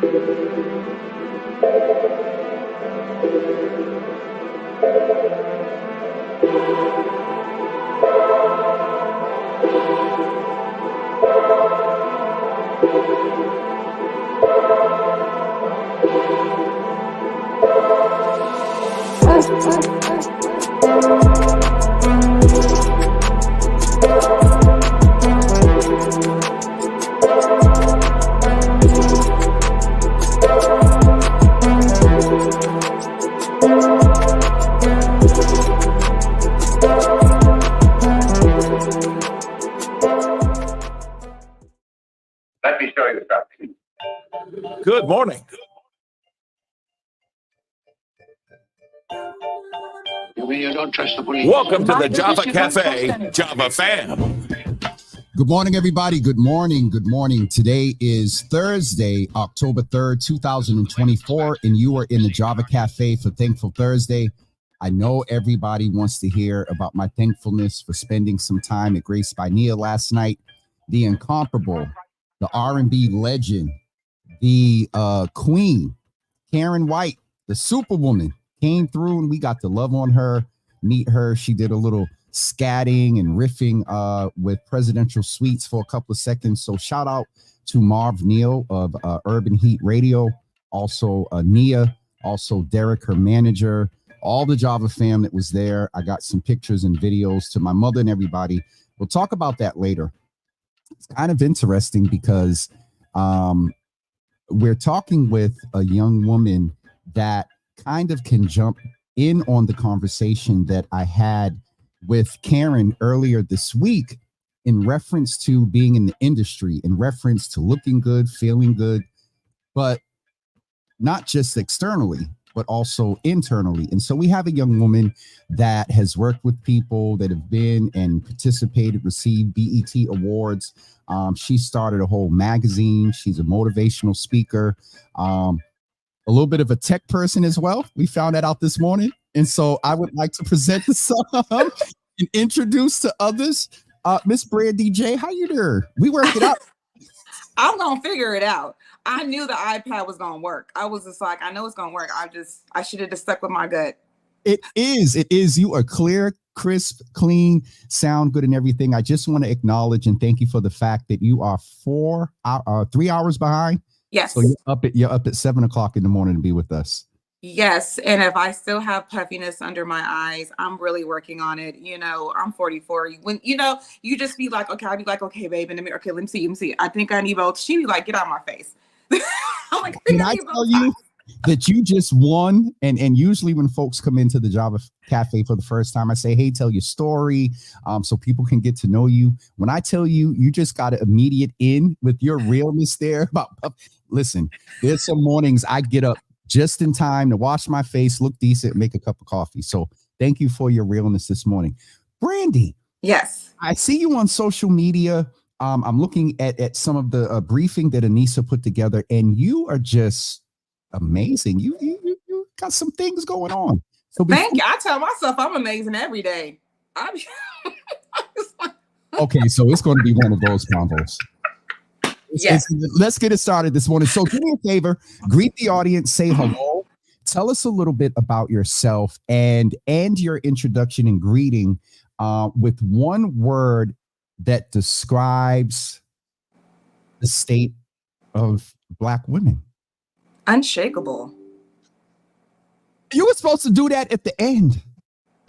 Let me show you something. Good morning. You mean you don't trust the police? Welcome to the Java Cafe, Java fam. Good morning, everybody. Good morning. Good morning. Today is Thursday, October 3rd, 2024, and you are in the Java Cafe for Thankful Thursday. I know everybody wants to hear about my thankfulness for spending some time at Grace by Nia last night. The incomparable, the R&B legend, the queen, Karen White, the superwoman, came through and we got to love on her, meet her. She did a little scatting and riffing with Presidential Suites for a couple of seconds. So shout out to Marv Neal of Urban Heat Radio, also Nia, also Derek, her manager, all the Java fam that was there. I got some pictures and videos to my mother and everybody. We'll talk about that later. It's kind of interesting because we're talking with a young woman that kind of can jump in on the conversation that I had with Karen earlier this week in reference to being in the industry, in reference to looking good, feeling good, but not just externally, but also internally. And so we have a young woman that has worked with people that have been and participated, received BET awards. She started a whole magazine. She's a motivational speaker, a little bit of a tech person as well. We found that out this morning. And so I would like to present the song and introduce to others. Miss Brandee J, how you doing? We worked it out. I'm going to figure it out. I knew the iPad was going to work. I was just like, I know it's going to work. I should have just stuck with my gut. It is. You are clear, crisp, clean, sound good and everything. I just want to acknowledge and thank you for the fact that you are 3 hours behind. Yes. So you're up at 7 o'clock in the morning to be with us. Yes. And if I still have puffiness under my eyes, I'm really working on it. You know, I'm 44. When, you just be like, okay, I'll be like, okay, babe, in the mirror. Okay, let me see. I think I need both. She be like, get out of my face. I'm like, can I tell you that you just won? And usually when folks come into the Java Cafe for the first time, I say, hey, tell your story so people can get to know you. When I tell you, you just got an immediate in with your realness there. Listen, there's some mornings I get up just in time to wash my face, look decent, make a cup of coffee. So thank you for your realness this morning. Brandee. Yes. I see you on social media. I'm looking at some of the briefing that Anissa put together, and you are just amazing. You got some things going on. So thank you. I tell myself I'm amazing every day. Okay, so it's going to be one of those combos. Yes. Let's get it started this morning. So do me a favor, greet the audience, say hello, tell us a little bit about yourself, and end your introduction and greeting with one word that describes the state of Black women. Unshakable. You were supposed to do that at the end.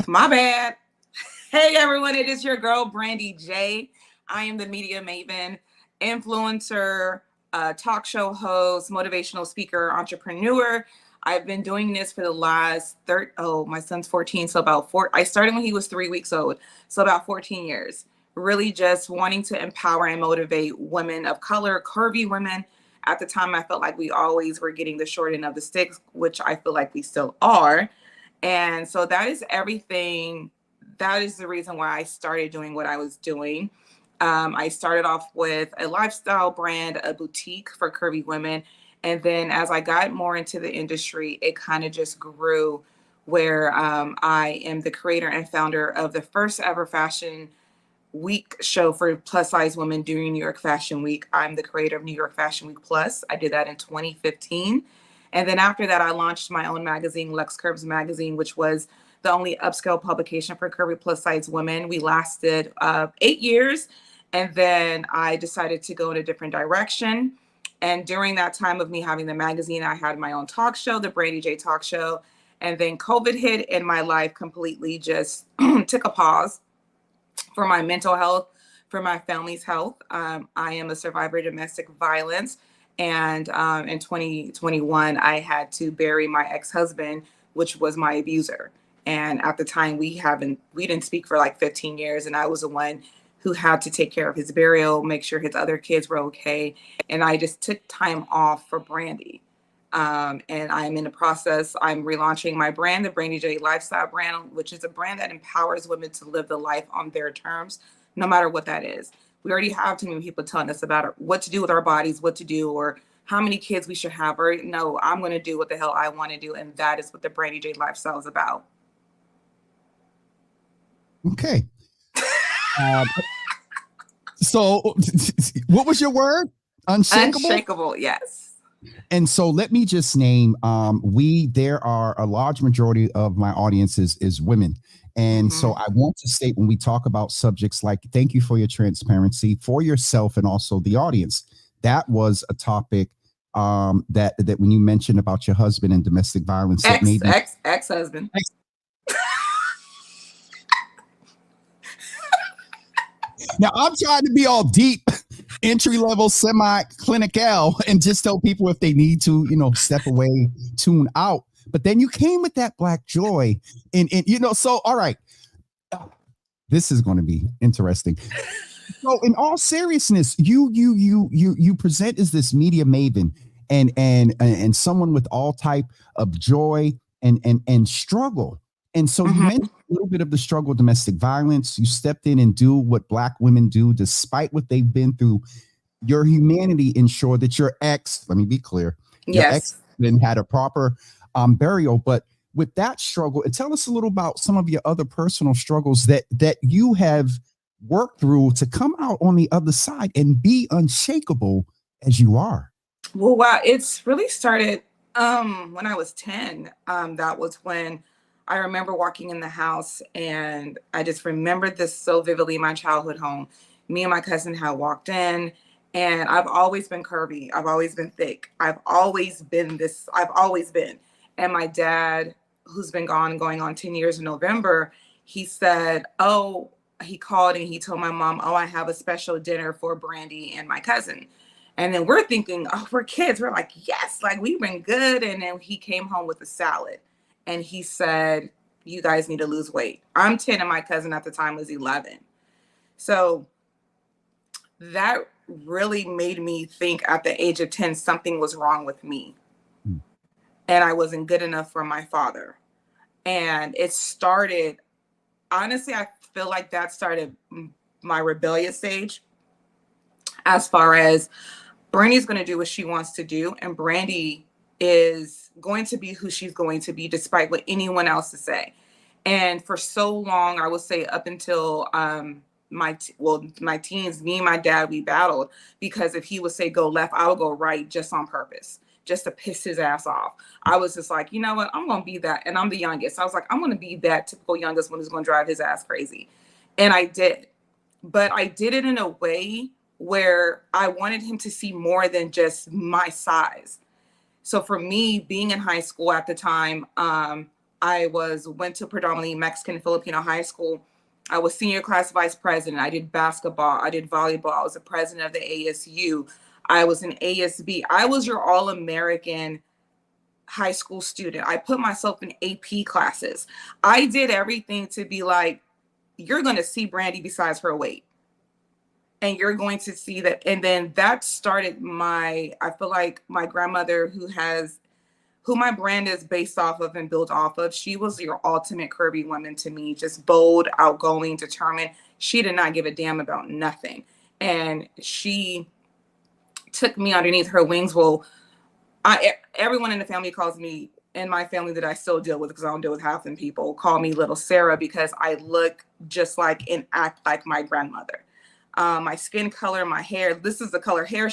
My bad. Hey, everyone. It is your girl, Brandee J. I am the media maven, influencer, talk show host, motivational speaker, entrepreneur. I've been doing this for the last my son's 14. So about I started when he was 3 weeks old. So about 14 years. Really just wanting to empower and motivate women of color, curvy women. At the time, I felt like we always were getting the short end of the sticks, which I feel like we still are. And so that is everything. That is the reason why I started doing what I was doing. I started off with a lifestyle brand, a boutique for curvy women. And then as I got more into the industry, it kind of just grew where I am the creator and founder of the first ever fashion week show for plus size women during New York Fashion Week. I'm the creator of New York Fashion Week Plus. I did that in 2015. And then after that, I launched my own magazine, Luxe Kurves magazine, which was the only upscale publication for curvy plus size women. We lasted 8 years. And then I decided to go in a different direction. And during that time of me having the magazine, I had my own talk show, the Brandee J Talk Show. And then COVID hit and my life completely just took a pause for my mental health, for my family's health. I am a survivor of domestic violence. And in 2021, I had to bury my ex-husband, which was my abuser. And at the time, we didn't speak for like 15 years. And I was the one who had to take care of his burial, make sure his other kids were okay. And I just took time off for Brandee. And I'm in the process, I'm relaunching my brand, the Brandee J Lifestyle brand, which is a brand that empowers women to live the life on their terms, no matter what that is. We already have too many people telling us about what to do with our bodies, what to do, or how many kids we should have. Or no, I'm going to do what the hell I want to do. And that is what the Brandee J Lifestyle is about. Okay. So what was your word? Unshakable? Unshakable, yes. And so let me just name, there are a large majority of my audience is women. And so I want to state when we talk about subjects like, thank you for your transparency for yourself and also the audience. That was a topic that when you mentioned about your husband and domestic violence, Ex-husband. Now I'm trying to be all deep, entry level, semi-clinical, and just tell people if they need to, step away, tune out. But then you came with that black joy, and so all right, this is going to be interesting. So, in all seriousness, you present as this media maven and someone with all type of joy and struggle. And so you mentioned a little bit of the struggle, domestic violence. You stepped in and do what Black women do, despite what they've been through. Your humanity ensured that your ex, let me be clear, your ex then had a proper burial. But with that struggle, and tell us a little about some of your other personal struggles that you have worked through to come out on the other side and be unshakable as you are. Well, wow, it's really started when I was 10. That was when I remember walking in the house, and I just remember this so vividly in my childhood home. Me and my cousin had walked in, and I've always been curvy. I've always been thick. I've always been. And my dad, who's been going on 10 years in November, he said, he called and he told my mom, I have a special dinner for Brandee and my cousin. And then we're thinking, we're kids. We're like, yes, like we've been good. And then he came home with a salad. And he said, you guys need to lose weight. I'm 10 and my cousin at the time was 11. So that really made me think at the age of 10, something was wrong with me. And I wasn't good enough for my father. And it started, honestly, I feel like that started my rebellious stage, as far as Brandee's going to do what she wants to do. And Brandee is going to be who she's going to be, despite what anyone else to say. And for so long, I would say up until my teens, me and my dad, we battled, because if he would say go left, I would go right, just on purpose, just to piss his ass off. I was just like, you know what, I'm going to be that. And I'm the youngest. I was like, I'm going to be that typical youngest one who's going to drive his ass crazy. And I did. But I did it in a way where I wanted him to see more than just my size. So for me, being in high school at the time, I went to predominantly Mexican Filipino high school. I was senior class vice president. I did basketball. I did volleyball. I was the president of the ASU. I was an ASB. I was your all-American high school student. I put myself in AP classes. I did everything to be like, you're going to see Brandee besides her weight. And you're going to see that. And then that started I feel like my grandmother, who my brand is based off of and built off of, she was your ultimate curvy woman to me, just bold, outgoing, determined. She did not give a damn about nothing. And she took me underneath her wings. Well, everyone in the family calls me in my family that I still deal with, because I don't deal with half of them people, call me little Sarah because I look just like and act like my grandmother. My skin color, my hair, this is the color hair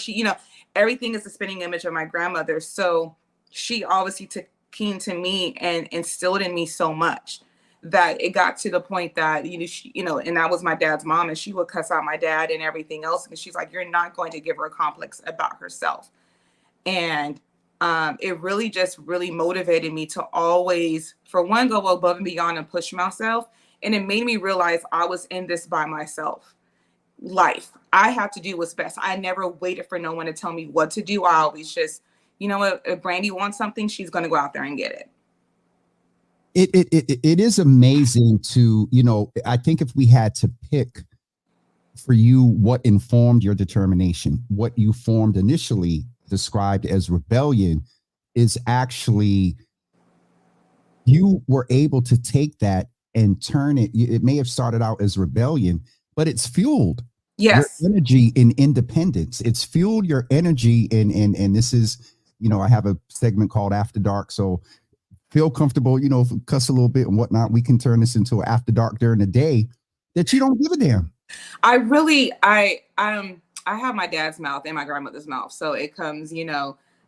everything is a spinning image of my grandmother. So she obviously took keen to me and instilled in me so much that it got to the point that, and that was my dad's mom, and she would cuss out my dad and everything else. And she's like, you're not going to give her a complex about herself. And it really just really motivated me to always, for one, go above and beyond and push myself. And it made me realize I was in this by myself. Life, I have to do what's best. I never waited for no one to tell me what to do. I always just, if Brandee wants something, she's going to go out there and get it. It is amazing to, I think if we had to pick for you what informed your determination, what you formed initially described as rebellion is actually you were able to take that and turn it. It may have started out as rebellion, but it's fueled your energy in independence. It's fueled your energy and this is, I have a segment called After Dark. So feel comfortable, if we cuss a little bit and whatnot, we can turn this into an after dark during the day that you don't give a damn. I have my dad's mouth and my grandmother's mouth. So it comes,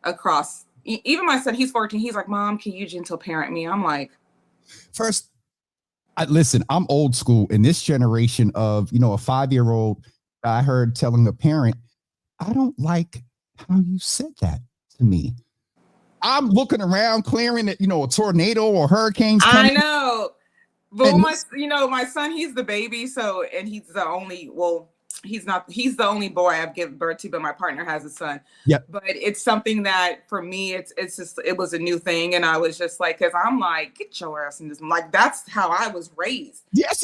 across. Even my son, he's 14. He's like, Mom, can you gentle parent me? I'm like, first, listen, I'm old school in this generation of, a 5-year-old I heard telling a parent, I don't like how you said that to me. I'm looking around clearing that, a tornado or hurricanes coming. I know. But my son, he's the baby. So, and he's the only, he's the only boy I've given birth to, but my partner has a son. Yeah. But it's something that for me, it was a new thing. And I was just like, cause I'm like, get your ass in this. Like, that's how I was raised. Yes.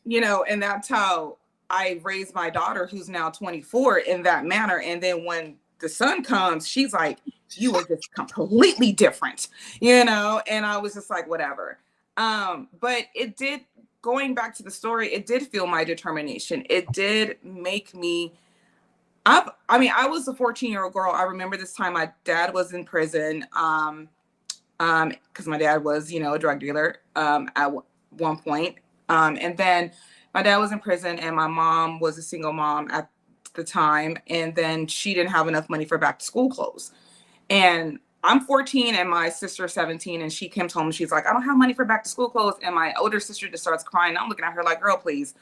And that's how I raised my daughter, who's now 24, in that manner. And then when the son comes, she's like, you were just completely different, and I was just like, whatever. But it did, going back to the story, it did fuel my determination. It did make me I was a 14-year-old girl. I remember this time my dad was in prison, because my dad was, a drug dealer at one point. And then my dad was in prison and my mom was a single mom at the time. And then she didn't have enough money for back to school clothes. And I'm 14 and my sister's 17, and she came home and she's like, I don't have money for back to school clothes. And my older sister just starts crying. I'm looking at her like, girl, please.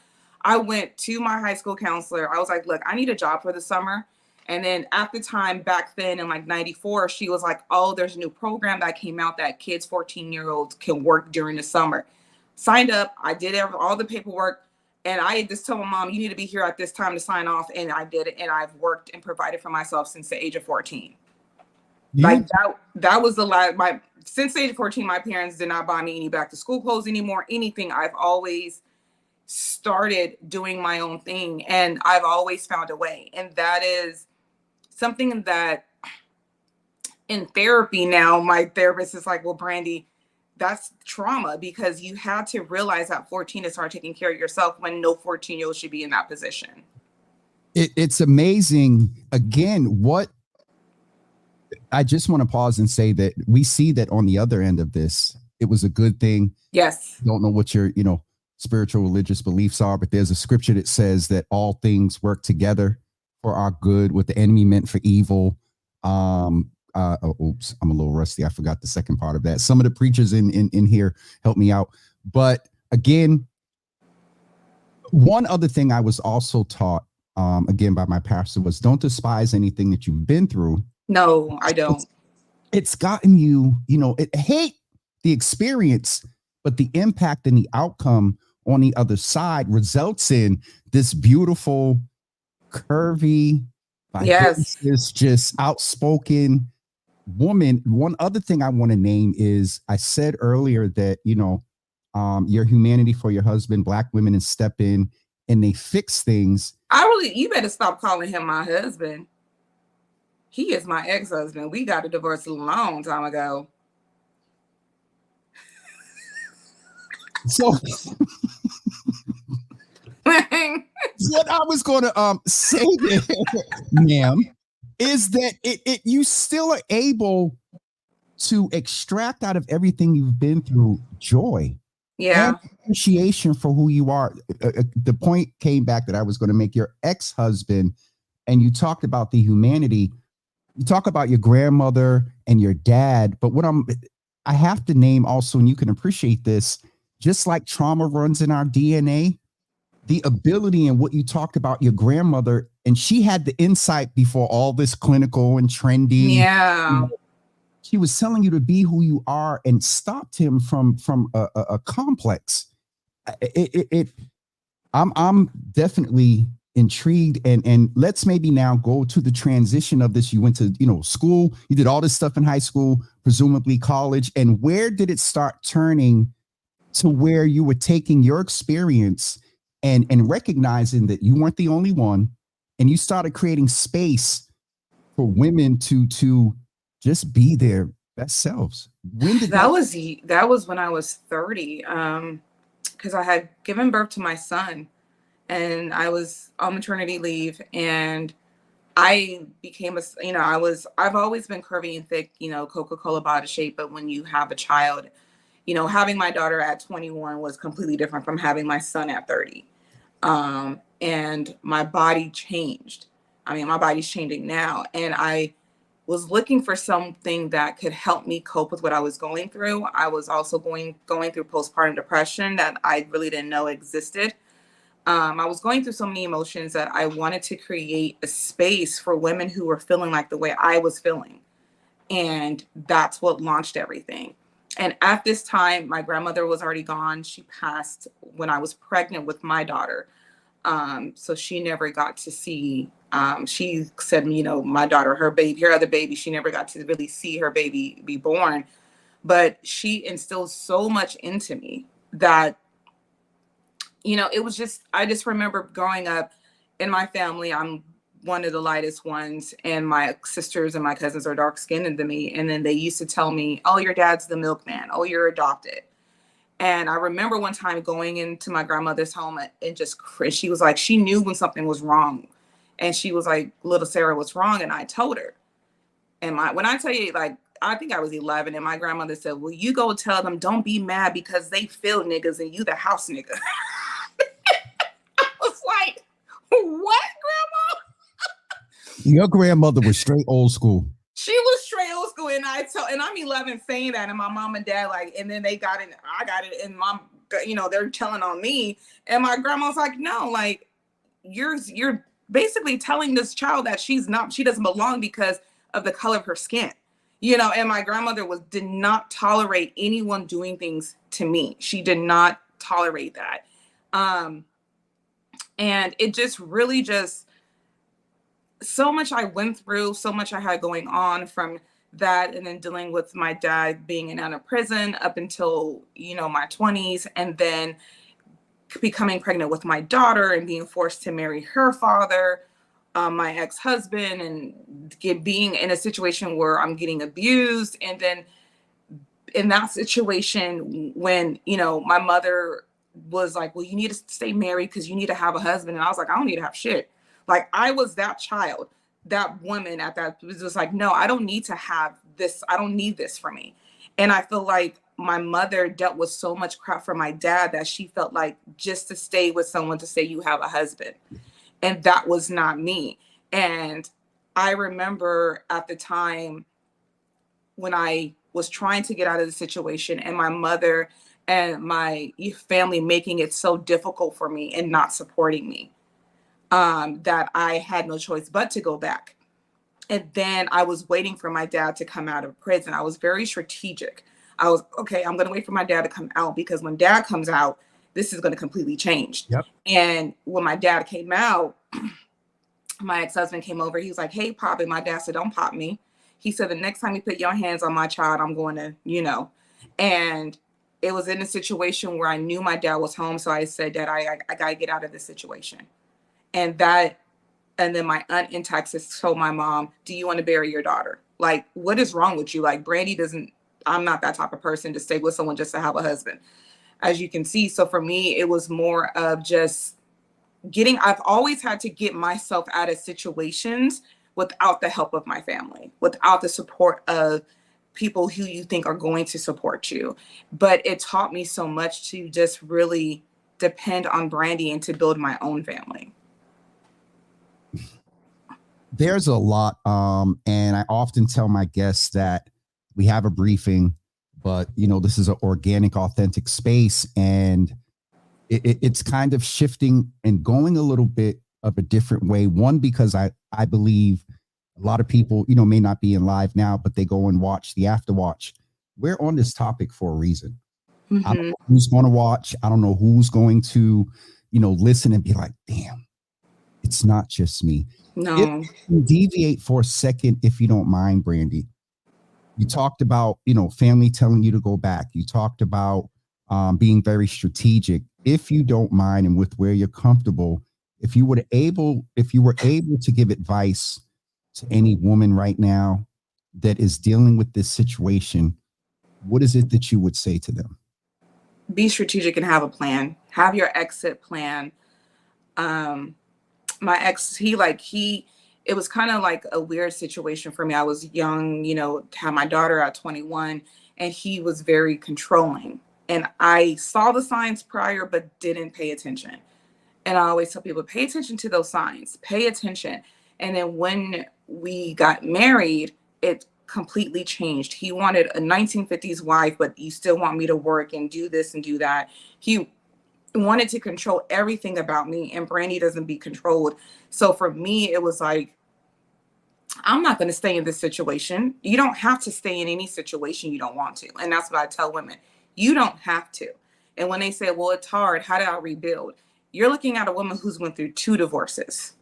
I went to my high school counselor. I was like, look, I need a job for the summer. And then at the time back then in like 94, she was like, oh, there's a new program that came out that kids 14-year-olds can work during the summer. Signed up. I did all the paperwork. And I just told my mom, you need to be here at this time to sign off. And I did it. And I've worked and provided for myself since the age of 14. Like that was the last, since the age of 14, my parents did not buy me any back to school clothes anymore, anything. I've always started doing my own thing, and I've always found a way. And that is something that in therapy now, my therapist is like, well, Brandee, that's trauma, because you had to realize at 14 to start taking care of yourself when no 14-year-old should be in that position. It's amazing. Again, what I just want to pause and say that we see that on the other end of this, it was a good thing. Yes. Don't know what your, spiritual religious beliefs are, but there's a scripture that says that all things work together for our good, what the enemy meant for evil. Oops, I'm a little rusty. I forgot the second part of that. Some of the preachers in here help me out. But again, one other thing I was also taught, again, by my pastor was don't despise anything that you've been through. No, I don't. It's gotten you, hate the experience, but the impact and the outcome on the other side results in this beautiful, curvy, vivacious, just outspoken woman. One other thing I want to name is I said earlier that, your humanity for your husband, Black women, and step in and they fix things. You better stop calling him my husband. He is my ex-husband. We got a divorce a long time ago. So what I was going to say there, ma'am, is that you still are able to extract out of everything you've been through joy and appreciation for who you are. The point came back that I was going to make. Your ex-husband, and you talked about the humanity. You talk about your grandmother and your dad, but I have to name also, and you can appreciate this, just like trauma runs in our DNA, the ability and what you talked about your grandmother, and she had the insight before all this clinical and trendy. Yeah. She was telling you to be who you are and stopped him from a complex. I'm definitely intrigued, and let's maybe now go to the transition of this. You went to school, you did all this stuff in high school, presumably college, and where did it start turning to where you were taking your experience and recognizing that you weren't the only one, and you started creating space for women to just be their best selves? When did that was when I was 30, because I had given birth to my son and I was on maternity leave, and I became I've always been curvy and thick, Coca-Cola body shape, but when you have a child, having my daughter at 21 was completely different from having my son at 30. And my body changed. I mean, my body's changing now, and I was looking for something that could help me cope with what I was going through. I was also going through postpartum depression that I really didn't know existed. I was going through so many emotions that I wanted to create a space for women who were feeling like the way I was feeling. And that's what launched everything. And at this time, my grandmother was already gone. She passed when I was pregnant with my daughter. So she never got to see, she said, my daughter, her other baby, she never got to really see her baby be born. But she instilled so much into me that, it was just, I just remember growing up in my family, I'm one of the lightest ones, and my sisters and my cousins are dark skinned than me. And then they used to tell me, oh, your dad's the milkman. Oh, you're adopted. And I remember one time going into my grandmother's home and she was like, she knew when something was wrong. And she was like, little Sarah, what's wrong? And I told her. And when I tell you, like, I think I was 11, and my grandmother said, well, you go tell them, don't be mad because they feel niggas and you the house nigga. I was like, what, Grandma? Your grandmother was straight old school. She was straight old school, and I'm 11 saying that, and my mom and dad and then they got it, I got it, and mom, they're telling on me, and my grandma's like, no, like you're basically telling this child that she doesn't belong because of the color of her skin, and my grandmother did not tolerate anyone doing things to me. She did not tolerate that. And it just really so much I went through, so much I had going on from that, and then dealing with my dad being in and out of prison up until, my 20s, and then becoming pregnant with my daughter and being forced to marry her father, my ex-husband, and being in a situation where I'm getting abused. And then in that situation when, my mother was like, well, you need to stay married because you need to have a husband. And I was like, I don't need to have shit. Like, I was that child, that woman at that was just like, no, I don't need to have this. I don't need this for me. And I feel like my mother dealt with so much crap from my dad that she felt like just to stay with someone to say you have a husband. And that was not me. And I remember at the time when I was trying to get out of the situation, and my mother and my family making it so difficult for me and not supporting me, that I had no choice but to go back. And then I was waiting for my dad to come out of prison. I was very strategic. I was, okay, I'm going to wait for my dad to come out, because when dad comes out, this is going to completely change. Yep. And when my dad came out, my ex-husband came over. He was like, hey, pop. And my dad said, don't pop me. He said, the next time you put your hands on my child, I'm going to, and it was in a situation where I knew my dad was home. So I said, Dad, I got to get out of this situation. And then my aunt in Texas told my mom, do you want to bury your daughter? Like, what is wrong with you? Like, I'm not that type of person to stay with someone just to have a husband, as you can see. So for me, it was more of just I've always had to get myself out of situations without the help of my family, without the support of people who you think are going to support you. But it taught me so much to just really depend on Brandee and to build my own family. There's a lot. And I often tell my guests that we have a briefing, but this is an organic, authentic space. And it's kind of shifting and going a little bit of a different way. One, because I believe a lot of people, may not be in live now, but they go and watch the after watch. We're on this topic for a reason. I don't know who's going to watch. I don't know who's going to, listen and be like, damn, it's not just me. No. If you deviate for a second, if you don't mind, Brandee. You talked about, family telling you to go back. You talked about being very strategic. If you don't mind, and with where you're comfortable, if you were able to give advice to any woman right now that is dealing with this situation, what is it that you would say to them? Be strategic and have a plan. Have your exit plan. My ex, it was kind of like a weird situation for me. I was young, had my daughter at 21, and he was very controlling. And I saw the signs prior, but didn't pay attention. And I always tell people, pay attention to those signs, pay attention. And then when we got married, it completely changed. He wanted a 1950s wife, but you still want me to work and do this and do that. He wanted to control everything about me, and Brandee doesn't be controlled. So for me, it was like, I'm not going to stay in this situation. You don't have to stay in any situation you don't want to. And that's what I tell women. You don't have to. And when they say, well, it's hard, how do I rebuild? You're looking at a woman who's went through 2 divorces,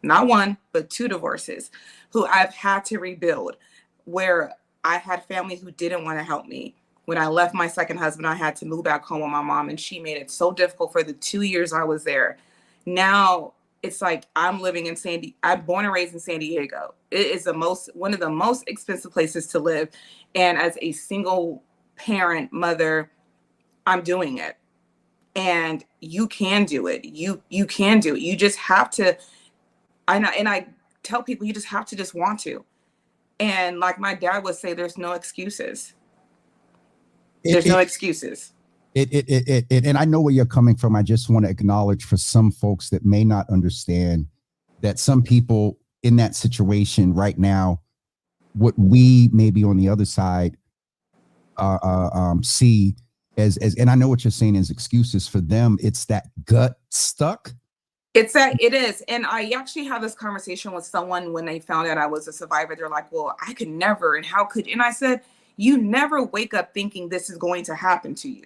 not 1, but 2 divorces, who I've had to rebuild, where I had family who didn't want to help me. When I left my second husband, I had to move back home with my mom, and she made it so difficult for the 2 years I was there. Now it's like I'm living in I'm born and raised in San Diego. It is one of the most expensive places to live. And as a single parent mother, I'm doing it. And you can do it. You can do it. You just have to. I tell people, you just have to just want to. And like my dad would say, there's no excuses. There's no excuses. And I know where you're coming from. I just want to acknowledge for some folks that may not understand that some people in that situation right now, what we maybe on the other side see as, and I know what you're saying is excuses. For them, it's that gut stuck. It is. And I actually had this conversation with someone when they found out I was a survivor. They're like, well, I could never. And how could, and I said, you never wake up thinking this is going to happen to you.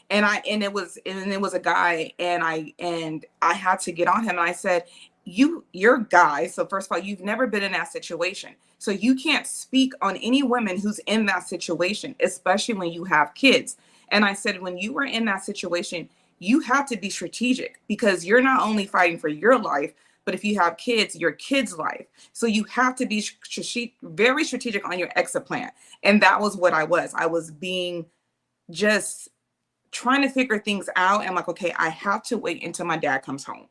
And it was a guy, and I had to get on him. And I said, you're a guy. So first of all, you've never been in that situation. So you can't speak on any women who's in that situation, especially when you have kids. And I said, when you were in that situation, you have to be strategic, because you're not only fighting for your life, but if you have kids, your kids' life. So you have to be very strategic on your exit plan. And that was what I was. I was being just trying to figure things out. I'm like, okay, I have to wait until my dad comes home.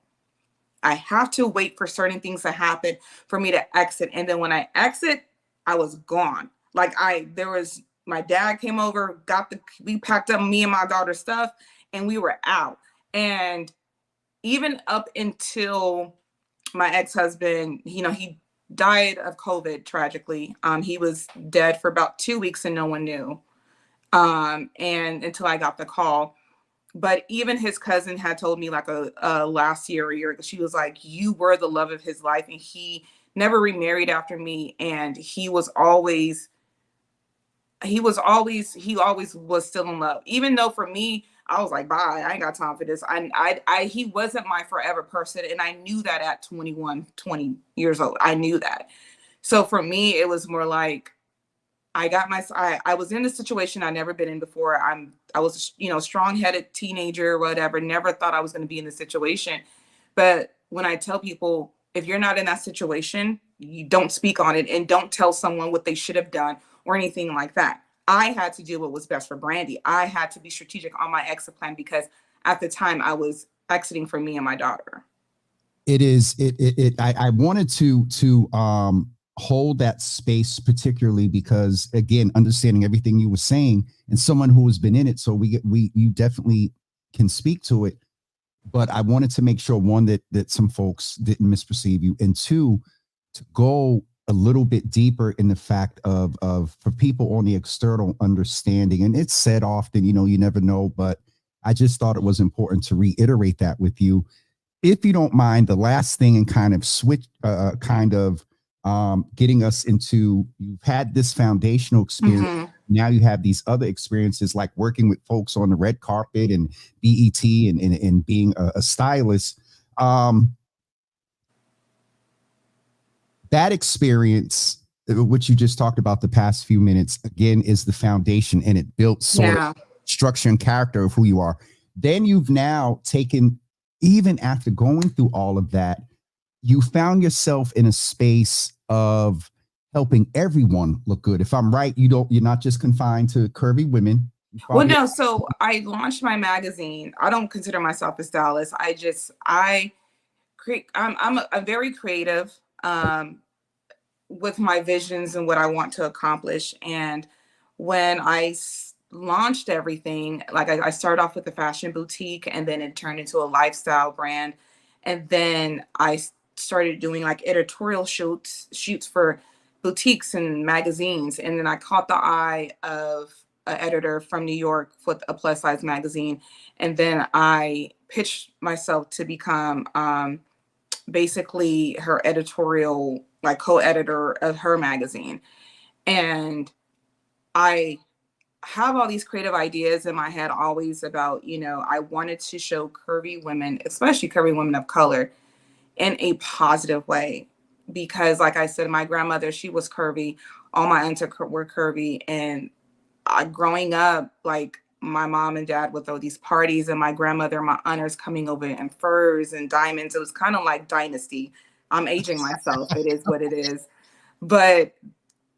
I have to wait for certain things to happen for me to exit. And then when I exit, I was gone. My dad came over, we packed up me and my daughter's stuff, and we were out. And even up until my ex-husband, he died of COVID, tragically. He was dead for about 2 weeks and no one knew. And until I got the call. But even his cousin had told me like a last year or a year ago, she was like, you were the love of his life. And he never remarried after me. And he always was still in love. Even though for me, I was like, bye, I ain't got time for this. He wasn't my forever person. And I knew that at 21, 20 years old. I knew that. So for me, it was more like, I was in a situation I'd never been in before. I was, strong-headed teenager or whatever, never thought I was going to be in this situation. But when I tell people, if you're not in that situation, you don't speak on it, and don't tell someone what they should have done or anything like that. I had to do what was best for Brandee. I had to be strategic on my exit plan, because at the time I was exiting for me and my daughter. I wanted to hold that space, particularly because, again, understanding everything you were saying, and someone who has been in it, so you definitely can speak to it. But I wanted to make sure, one, that some folks didn't misperceive you, and two, to go a little bit deeper in the fact of for people on the external understanding. And it's said often, you never know, but I just thought it was important to reiterate that with you. If you don't mind, the last thing, and kind of switch, getting us into, you've had this foundational experience. Mm-hmm. Now you have these other experiences, like working with folks on the red carpet and BET and being a stylist. That experience, which you just talked about the past few minutes, again, is the foundation, and it built sort of structure and character of who you are. Then you've now taken, even after going through all of that, you found yourself in a space of helping everyone look good. If I'm right, you're not just confined to curvy women. Well, no. So I launched my magazine. I don't consider myself a stylist. I'm a very creative with my visions and what I want to accomplish. And when I launched everything, like I started off with a fashion boutique, and then it turned into a lifestyle brand. And then I started doing like editorial shoots for boutiques and magazines. And then I caught the eye of an editor from New York with a plus size magazine. And then I pitched myself to become basically her editorial, like co-editor of her magazine. And I have all these creative ideas in my head always about, I wanted to show curvy women, especially curvy women of color, in a positive way. Because like I said, my grandmother, she was curvy. All my aunts were curvy. And growing up, like my mom and dad would throw these parties, and my grandmother, my aunts coming over in furs and diamonds. It was kind of like Dynasty. I'm aging myself. It is what it is. But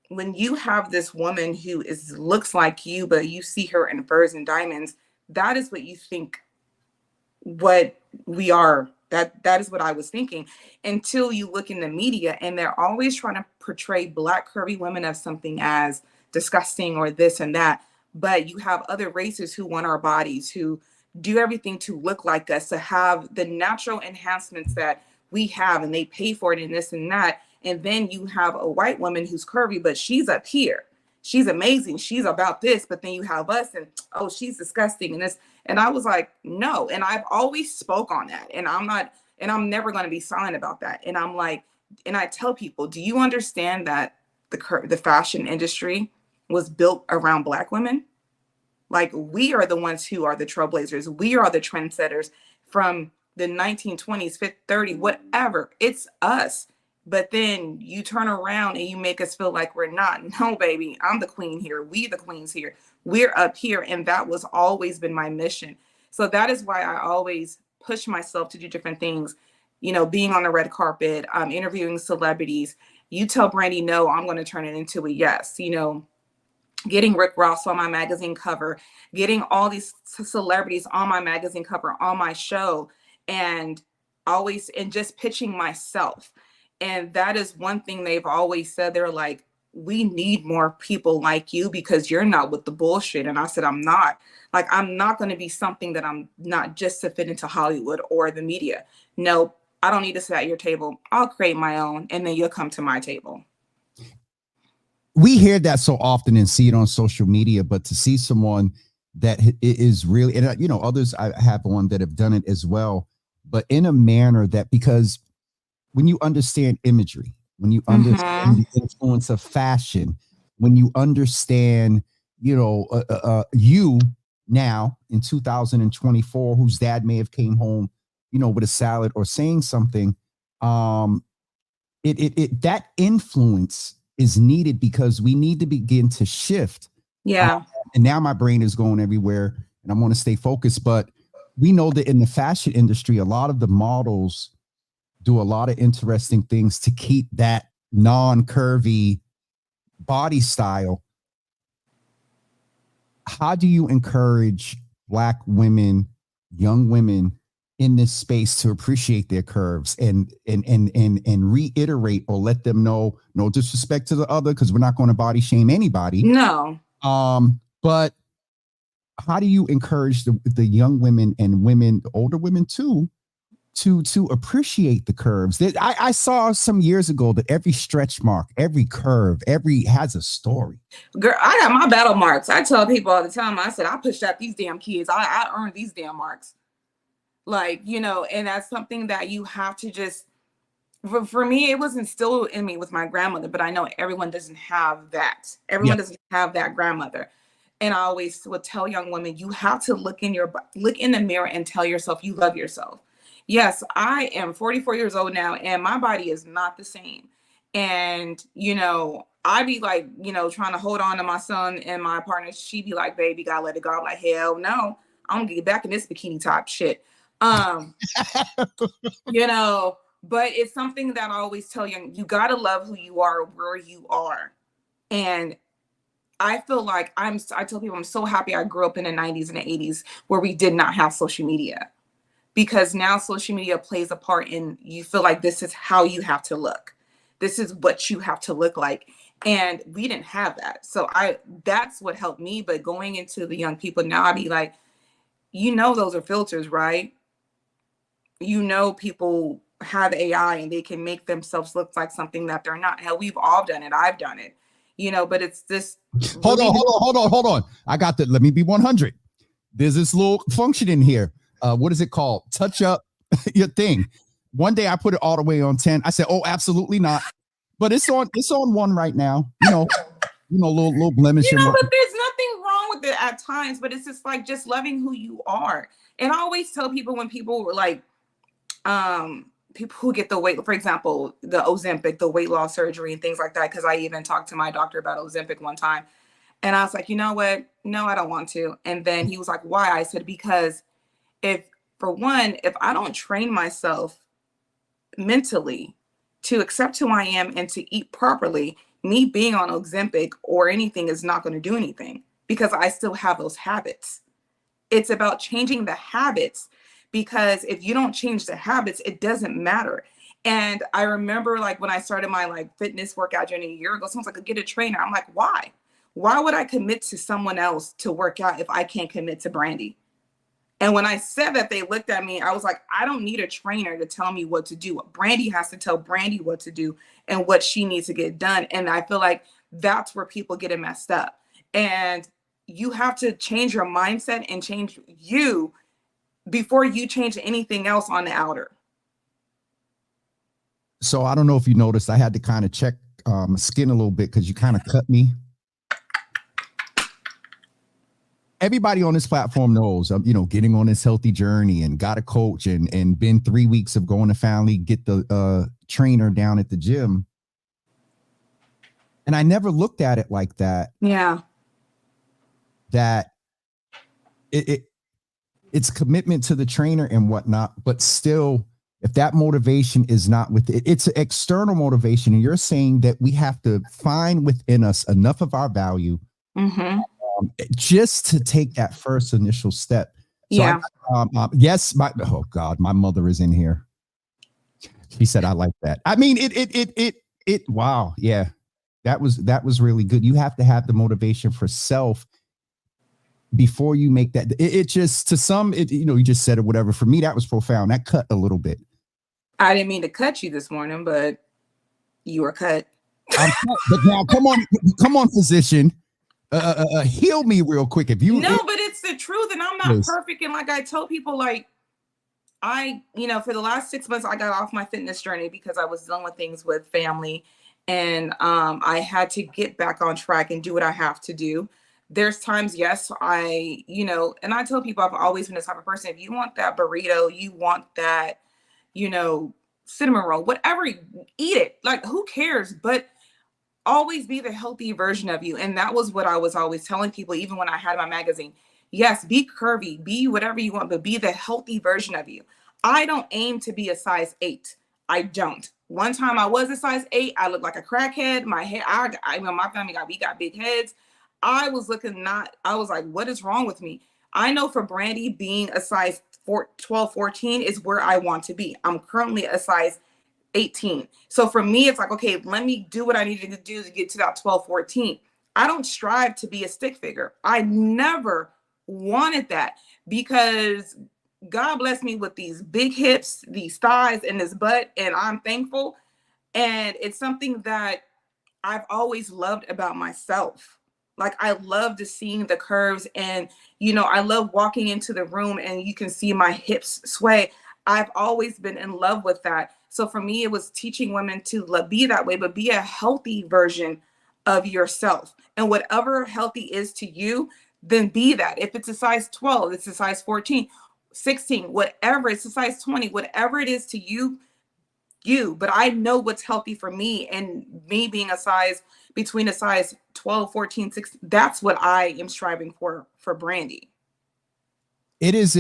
when you have this woman who looks like you, but you see her in furs and diamonds, that is what you think what we are. That is what I was thinking, until you look in the media and they're always trying to portray Black curvy women as something as disgusting or this and that. But you have other races who want our bodies, who do everything to look like us, to have the natural enhancements that we have, and they pay for it and this and that. And then you have a white woman who's curvy, but she's up here. She's amazing. She's about this. But then you have us, and oh, she's disgusting and this. And I was like, no. And I've always spoke on that. And I'm never going to be silent about that. And I'm like, and I tell people, do you understand that the fashion industry was built around Black women? Like, we are the ones who are the trailblazers. We are the trendsetters from the 1920s, 50, 30, whatever. It's us. But then you turn around and you make us feel like we're not. No, baby, I'm the queen here. We the queens here. We're up here. And that was always been my mission. So that is why I always push myself to do different things. Being on the red carpet, interviewing celebrities. You tell Brandee no, I'm going to turn it into a yes. Getting Rick Ross on my magazine cover, getting all these celebrities on my magazine cover, on my show, and just pitching myself. And that is one thing they've always said. They're like, we need more people like you, because you're not with the bullshit. And I said, I'm not. Like, I'm not going to be something that I'm not just to fit into Hollywood or the media. No, I don't need to sit at your table. I'll create my own, and then you'll come to my table. We hear that so often and see it on social media, but to see someone that is really, and others, I have one that have done it as well, but in a manner that, because when you understand imagery, when you understand the influence of fashion, when you understand, you now in 2024, whose dad may have came home, with a salad or saying something, that influence is needed, because we need to begin to shift. Yeah. And now my brain is going everywhere, and I want to stay focused, but we know that in the fashion industry, a lot of the models do a lot of interesting things to keep that non-curvy body style. How do you encourage Black women, young women, in this space to appreciate their curves and reiterate or let them know, no disrespect to the other, because we're not going to body shame anybody. No. But how do you encourage the young women and women, the older women too, to appreciate the curves? I saw some years ago that every stretch mark, every curve, every has a story. Girl, I got my battle marks. I tell people all the time, I said, I pushed out these damn kids. I earned these damn marks. Like, you know, and that's something that you have to just, for me, it was instilled in me with my grandmother, but I know everyone doesn't have that. Everyone doesn't have that grandmother. And I always would tell young women, you have to look in the mirror and tell yourself you love yourself. Yes, I am 44 years old now, and my body is not the same. And, you know, I be like, you know, trying to hold on to my son and my partner. She be like, baby, gotta let it go. I'm like, hell no, I'm gonna get back in this bikini top shit. You know, but it's something that I always tell you gotta love who you are, where you are. And I feel like I tell people I'm so happy I grew up in the 90s and the 80s where we did not have social media, because now social media plays a part in, you feel like this is how you have to look. This is what you have to look like. And we didn't have that. So that's what helped me. But going into the young people now, I'd be like, you know, those are filters, right? You know, people have AI and they can make themselves look like something that they're not. Hell, we've all done it. I've done it, you know, but it's this. Hold on. I got that. Let me be 100. There's this little function in here. What is it called? Touch up your thing. One day I put it all the way on 10. I said, oh, absolutely not. But it's on 1 right now. You know, little blemish. You know, but there's nothing wrong with it at times, but it's just like just loving who you are. And I always tell people, when people were like, people who get the weight, for example, the Ozempic, the weight loss surgery and things like that, because I even talked to my doctor about Ozempic one time. And I was like, you know what? No, I don't want to. And then he was like, why? I said, because if I don't train myself mentally to accept who I am and to eat properly, me being on Ozempic or anything is not going to do anything, because I still have those habits. It's about changing the habits, because if you don't change the habits, it doesn't matter. And I remember, like, when I started my like fitness workout journey a year ago, someone's like, get a trainer. I'm like, why? Why would I commit to someone else to work out if I can't commit to Brandee? And when I said that, they looked at me. I was like, I don't need a trainer to tell me what to do. Brandee has to tell Brandee what to do and what she needs to get done. And I feel like that's where people get it messed up. And you have to change your mindset and change you before you change anything else on the outer. So I don't know if you noticed, I had to kind of check my skin a little bit because you kind of cut me. Everybody on this platform knows, you know, getting on this healthy journey and got a coach and been 3 weeks of going to finally get the trainer down at the gym. And I never looked at it like that. Yeah. That it's commitment to the trainer and whatnot, but still, if that motivation is not with it, it's an external motivation. And you're saying that we have to find within us enough of our value just to take that first initial step. So yeah. Yes. My mother is in here. She said, I like that. I mean, wow. Yeah. That was really good. You have to have the motivation for self before you make that. It just, to some, you know, you just said it, whatever. For me, that was profound. That cut a little bit. I didn't mean to cut you this morning, but you were cut. But now, come on, physician. Heal me real quick. But it's the truth, and I'm not perfect. And like I tell people, like, you know, for the last 6 months, I got off my fitness journey because I was dealing with things with family, and I had to get back on track and do what I have to do. There's times, yes, you know, and I tell people I've always been this type of person. If you want that burrito, you want that, you know, cinnamon roll, whatever, eat it. Like, who cares? But always be the healthy version of you. And that was what I was always telling people, even when I had my magazine. Yes, be curvy, be whatever you want, but be the healthy version of you. I don't aim to be a size 8. I don't. One time I was a size 8. I looked like a crackhead. My hair, my family we got big heads. I was like, what is wrong with me? I know for Brandee being a size 12, 14 is where I want to be. I'm currently a size 18. So for me, it's like, okay, let me do what I needed to do to get to that 12, 14. I don't strive to be a stick figure. I never wanted that because God blessed me with these big hips, these thighs, and this butt, and I'm thankful. And it's something that I've always loved about myself. Like I love to seeing the curves and, I love walking into the room and you can see my hips sway. I've always been in love with that. So for me, it was teaching women to be that way, but be a healthy version of yourself. And whatever healthy is to you, then be that. If it's a size 12, it's a size 14, 16, whatever, it's a size 20, whatever it is to you, but I know what's healthy for me, and me being between a size 12, 14, 16, that's what I am striving for Brandee. It is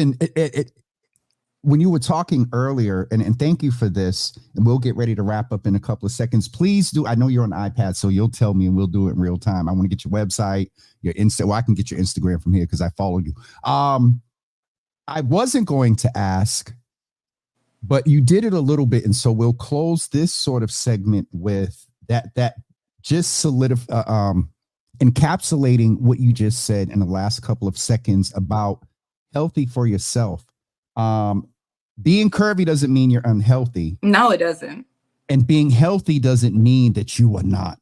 when you were talking earlier, and thank you for this, and we'll get ready to wrap up in a couple of seconds. Please do. I know you're on iPad, so you'll tell me and we'll do it in real time. I want to get your website, your Insta. Well, I can get your Instagram from here because I follow you. I wasn't going to ask, but you did it a little bit. And so we'll close this sort of segment with that just encapsulating what you just said in the last couple of seconds about healthy for yourself. Being curvy doesn't mean you're unhealthy. No, it doesn't. And being healthy doesn't mean that you are not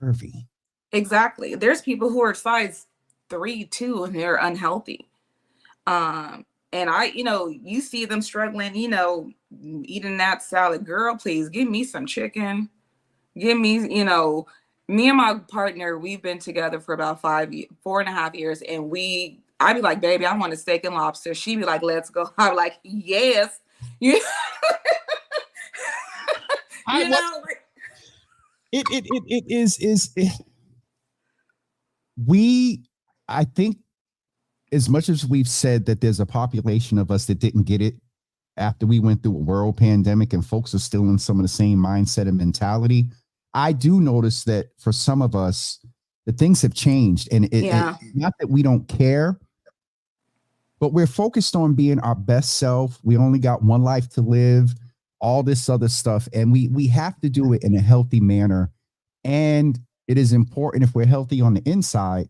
curvy. Exactly. There's people who are size 3, 2, and they're unhealthy. And you see them struggling, eating that salad. Girl, please give me some chicken. Give me, me and my partner, we've been together for about 4.5 years. And I'd be like, baby, I want a steak and lobster. She'd be like, let's go. I'm like, yes. It is. I think, as much as we've said that there's a population of us that didn't get it after we went through a world pandemic and folks are still in some of the same mindset and mentality, I do notice that for some of us, the things have changed. And it's not that we don't care, but we're focused on being our best self. We only got one life to live, all this other stuff. And we have to do it in a healthy manner. And it is important, if we're healthy on the inside,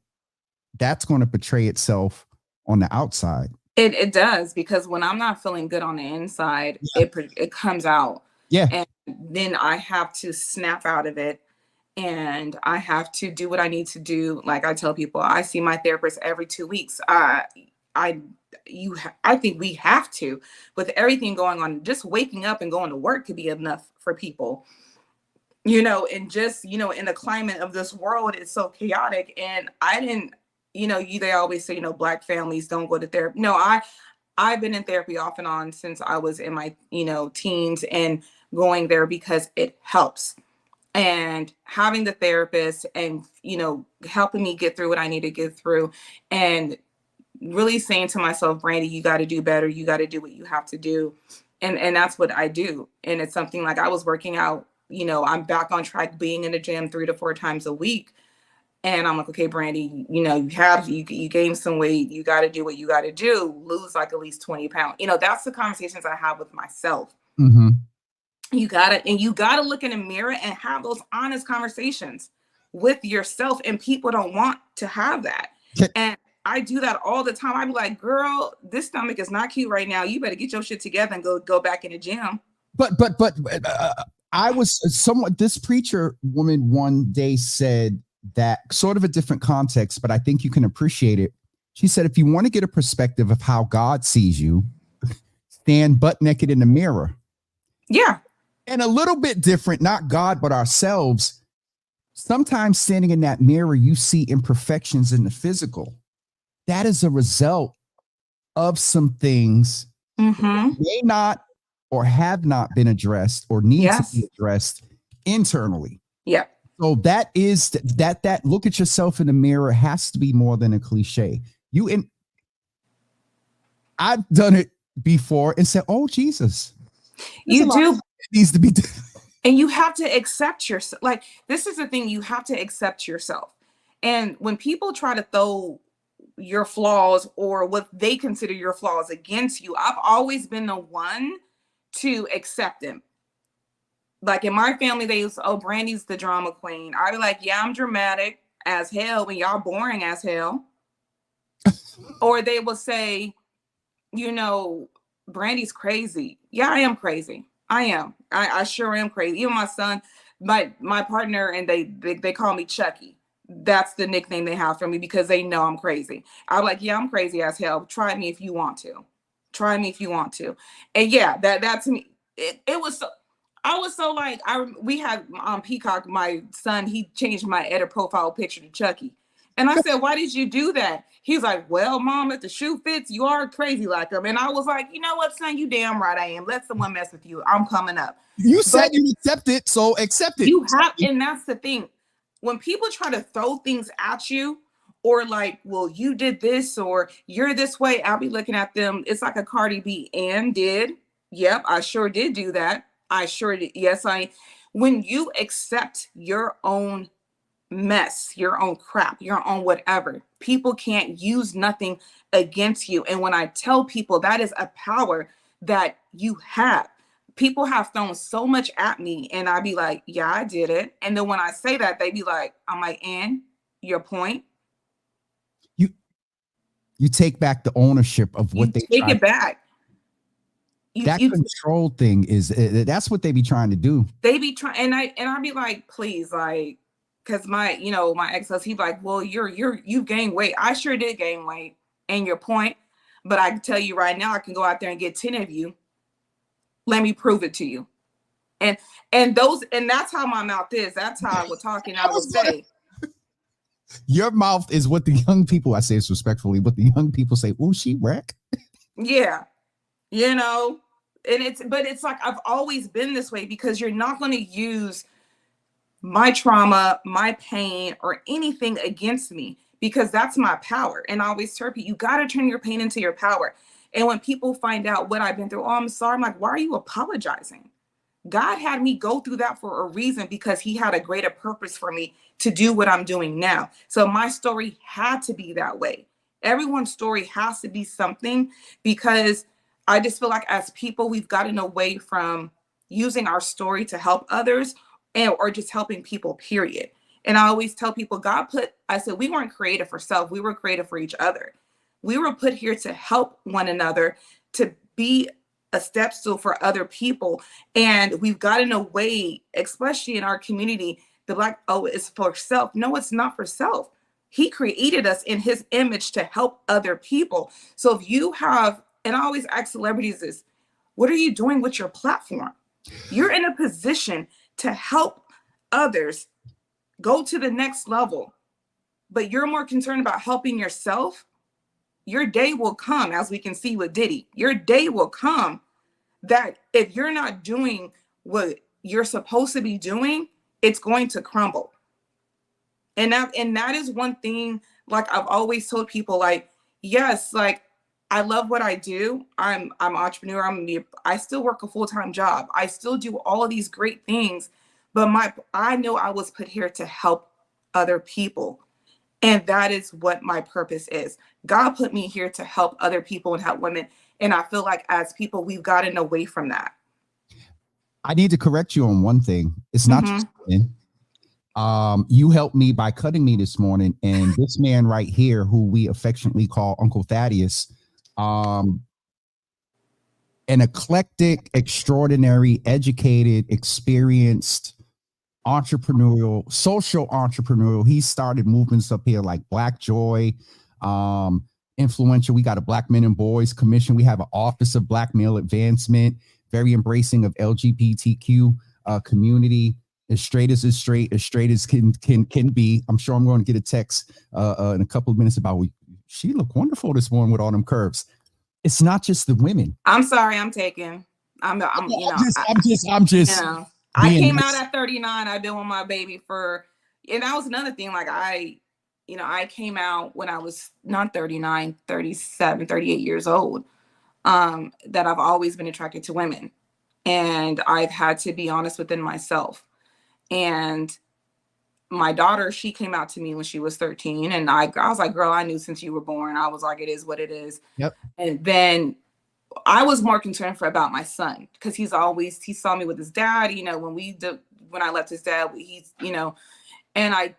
that's going to portray itself on the outside. It does, because when I'm not feeling good on the inside, it comes out. Yeah. And then I have to snap out of it, and I have to do what I need to do. Like I tell people, I see my therapist every 2 weeks. I think we have to, with everything going on, just waking up and going to work could be enough for people, and just, in the climate of this world, it's so chaotic. And I didn't, they always say, Black families don't go to therapy. No, I've been in therapy off and on since I was in my, teens, and going there because it helps. And having the therapist and, helping me get through what I need to get through, and really saying to myself, Brandee, you got to do better. You got to do what you have to do. And that's what I do. And it's something like, I was working out, I'm back on track, being in the gym 3 to 4 times a week. And I'm like, okay, Brandee, you gained some weight. You got to do what you got to do. Lose like at least 20 pounds. That's the conversations I have with myself. Mm-hmm. You gotta look in the mirror and have those honest conversations with yourself. And people don't want to have that. And I do that all the time. I be like, girl, this stomach is not cute right now. You better get your shit together and go back in the gym. But I was this preacher woman one day said that, sort of a different context, but I think you can appreciate it. She said, if you want to get a perspective of how God sees you, stand butt naked in the mirror. Yeah. And a little bit different, not God, but ourselves. Sometimes standing in that mirror, you see imperfections in the physical. That is a result of some things that may not or have not been addressed or need to be addressed internally. Yeah. So that is that look at yourself in the mirror has to be more than a cliche. I've done it before and said, oh, Jesus. You do. It needs to be done. And you have to accept yourself. Like, this is the thing, you have to accept yourself. And when people try to throw your flaws or what they consider your flaws against you. I've always been the one to accept them. Like in my family, they used, oh, Brandy's the drama queen. I'd be like, yeah, I'm dramatic as hell when y'all boring as hell. Or they will say, you know, Brandy's crazy. Yeah, I am crazy. I am. I sure am crazy. Even my son, my partner, and they call me Chucky. That's the nickname they have for me because they know I'm crazy. I'm like, yeah, I'm crazy as hell. Try me if you want to. Try me if you want to. And yeah, that's me. It was so. I was so like, we had Peacock, my son, he changed my edit profile picture to Chucky. And I said, why did you do that? He's like, well, mom, if the shoe fits, you are crazy like him. And I was like, you know what, son, you damn right I am. Let someone mess with you. I'm coming up. You said you accept it, so accept it. You have, and that's the thing. When people try to throw things at you, or like, well, you did this, or you're this way, I'll be looking at them. It's like a Cardi B and did. Yep, I sure did do that. I sure did. Yes, when you accept your own mess, your own crap, your own whatever, people can't use nothing against you. And when I tell people that is a power that you have, people have thrown so much at me and I'd be like, yeah, I did it. And then when I say that, they be like, I'm like, and your point? You take back the ownership of what they take it back. That control thing is that's what they be trying to do. They be trying, and I'd be like, please, like, because my ex-husband, he's like, well, you've gained weight. I sure did gain weight, and your point, but I can tell you right now, I can go out there and get 10 of you. Let me prove it to you. And that's how my mouth is. That's how I would talk, and I would say, your mouth is what the young people, I say this respectfully, but the young people say, oh, she wreck. Yeah. You know, and it's like, I've always been this way because you're not going to use my trauma, my pain, or anything against me because that's my power. And I always tell people, you got to turn your pain into your power. And when people find out what I've been through, oh, I'm sorry. I'm like, why are you apologizing? God had me go through that for a reason because he had a greater purpose for me to do what I'm doing now. So my story had to be that way. Everyone's story has to be something because I just feel like as people, we've gotten away from using our story to help others or just helping people, period. And I always tell people, I said, we weren't created for self. We were created for each other. We were put here to help one another, to be a step stool for other people. And we've gotten away, especially in our community, it's for self. No, it's not for self. He created us in his image to help other people. So if you have, and I always ask celebrities this, what are you doing with your platform? You're in a position to help others go to the next level, but you're more concerned about helping yourself. Your day will come, as we can see with Diddy. Your day will come that if you're not doing what you're supposed to be doing, it's going to crumble. And that is one thing, like I've always told people, like, yes, like, I love what I do. I'm an entrepreneur. I still work a full-time job. I still do all of these great things, but I know I was put here to help other people. And that is what my purpose is. God put me here to help other people and help women. And I feel like as people, we've gotten away from that. I need to correct you on one thing. It's not just women. You helped me by cutting me this morning. And this man right here, who we affectionately call Uncle Thaddeus, an eclectic, extraordinary, educated, experienced, social entrepreneurial. He started movements up here like Black Joy, influential. We got a Black Men and Boys Commission. We have an Office of Black Male Advancement, very embracing of LGBTQ community. As straight as can be. I'm sure I'm going to get a text in a couple of minutes about she looked wonderful this morning with all them curves. It's not just the women. I'm sorry, I'm taken. I'm just. I came out at 39. I've been with my baby and that was another thing. Like I came out when I was not 39, 37, 38 years old. That I've always been attracted to women, and I've had to be honest within myself. And my daughter, she came out to me when she was 13, and I was like, girl, I knew since you were born. I was like, it is what it is. Yep. And then I was more concerned about my son, because he saw me with his dad, when I left his dad, and I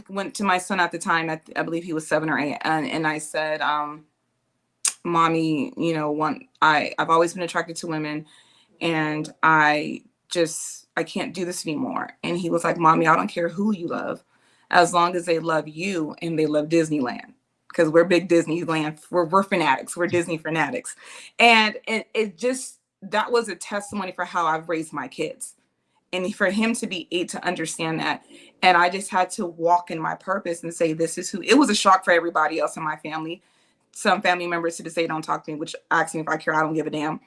went to my son at the time, I believe he was 7 or 8. And I said, mommy, I've always been attracted to women, and I can't do this anymore. And he was like, mommy, I don't care who you love, as long as they love you and they love Disneyland. Because we're big Disneyland, we're fanatics, we're Disney fanatics. And that was a testimony for how I've raised my kids. And for him to be able to understand that. And I just had to walk in my purpose and say, this is who. It was a shock for everybody else in my family. Some family members to this day don't talk to me, which asks me if I care. I don't give a damn.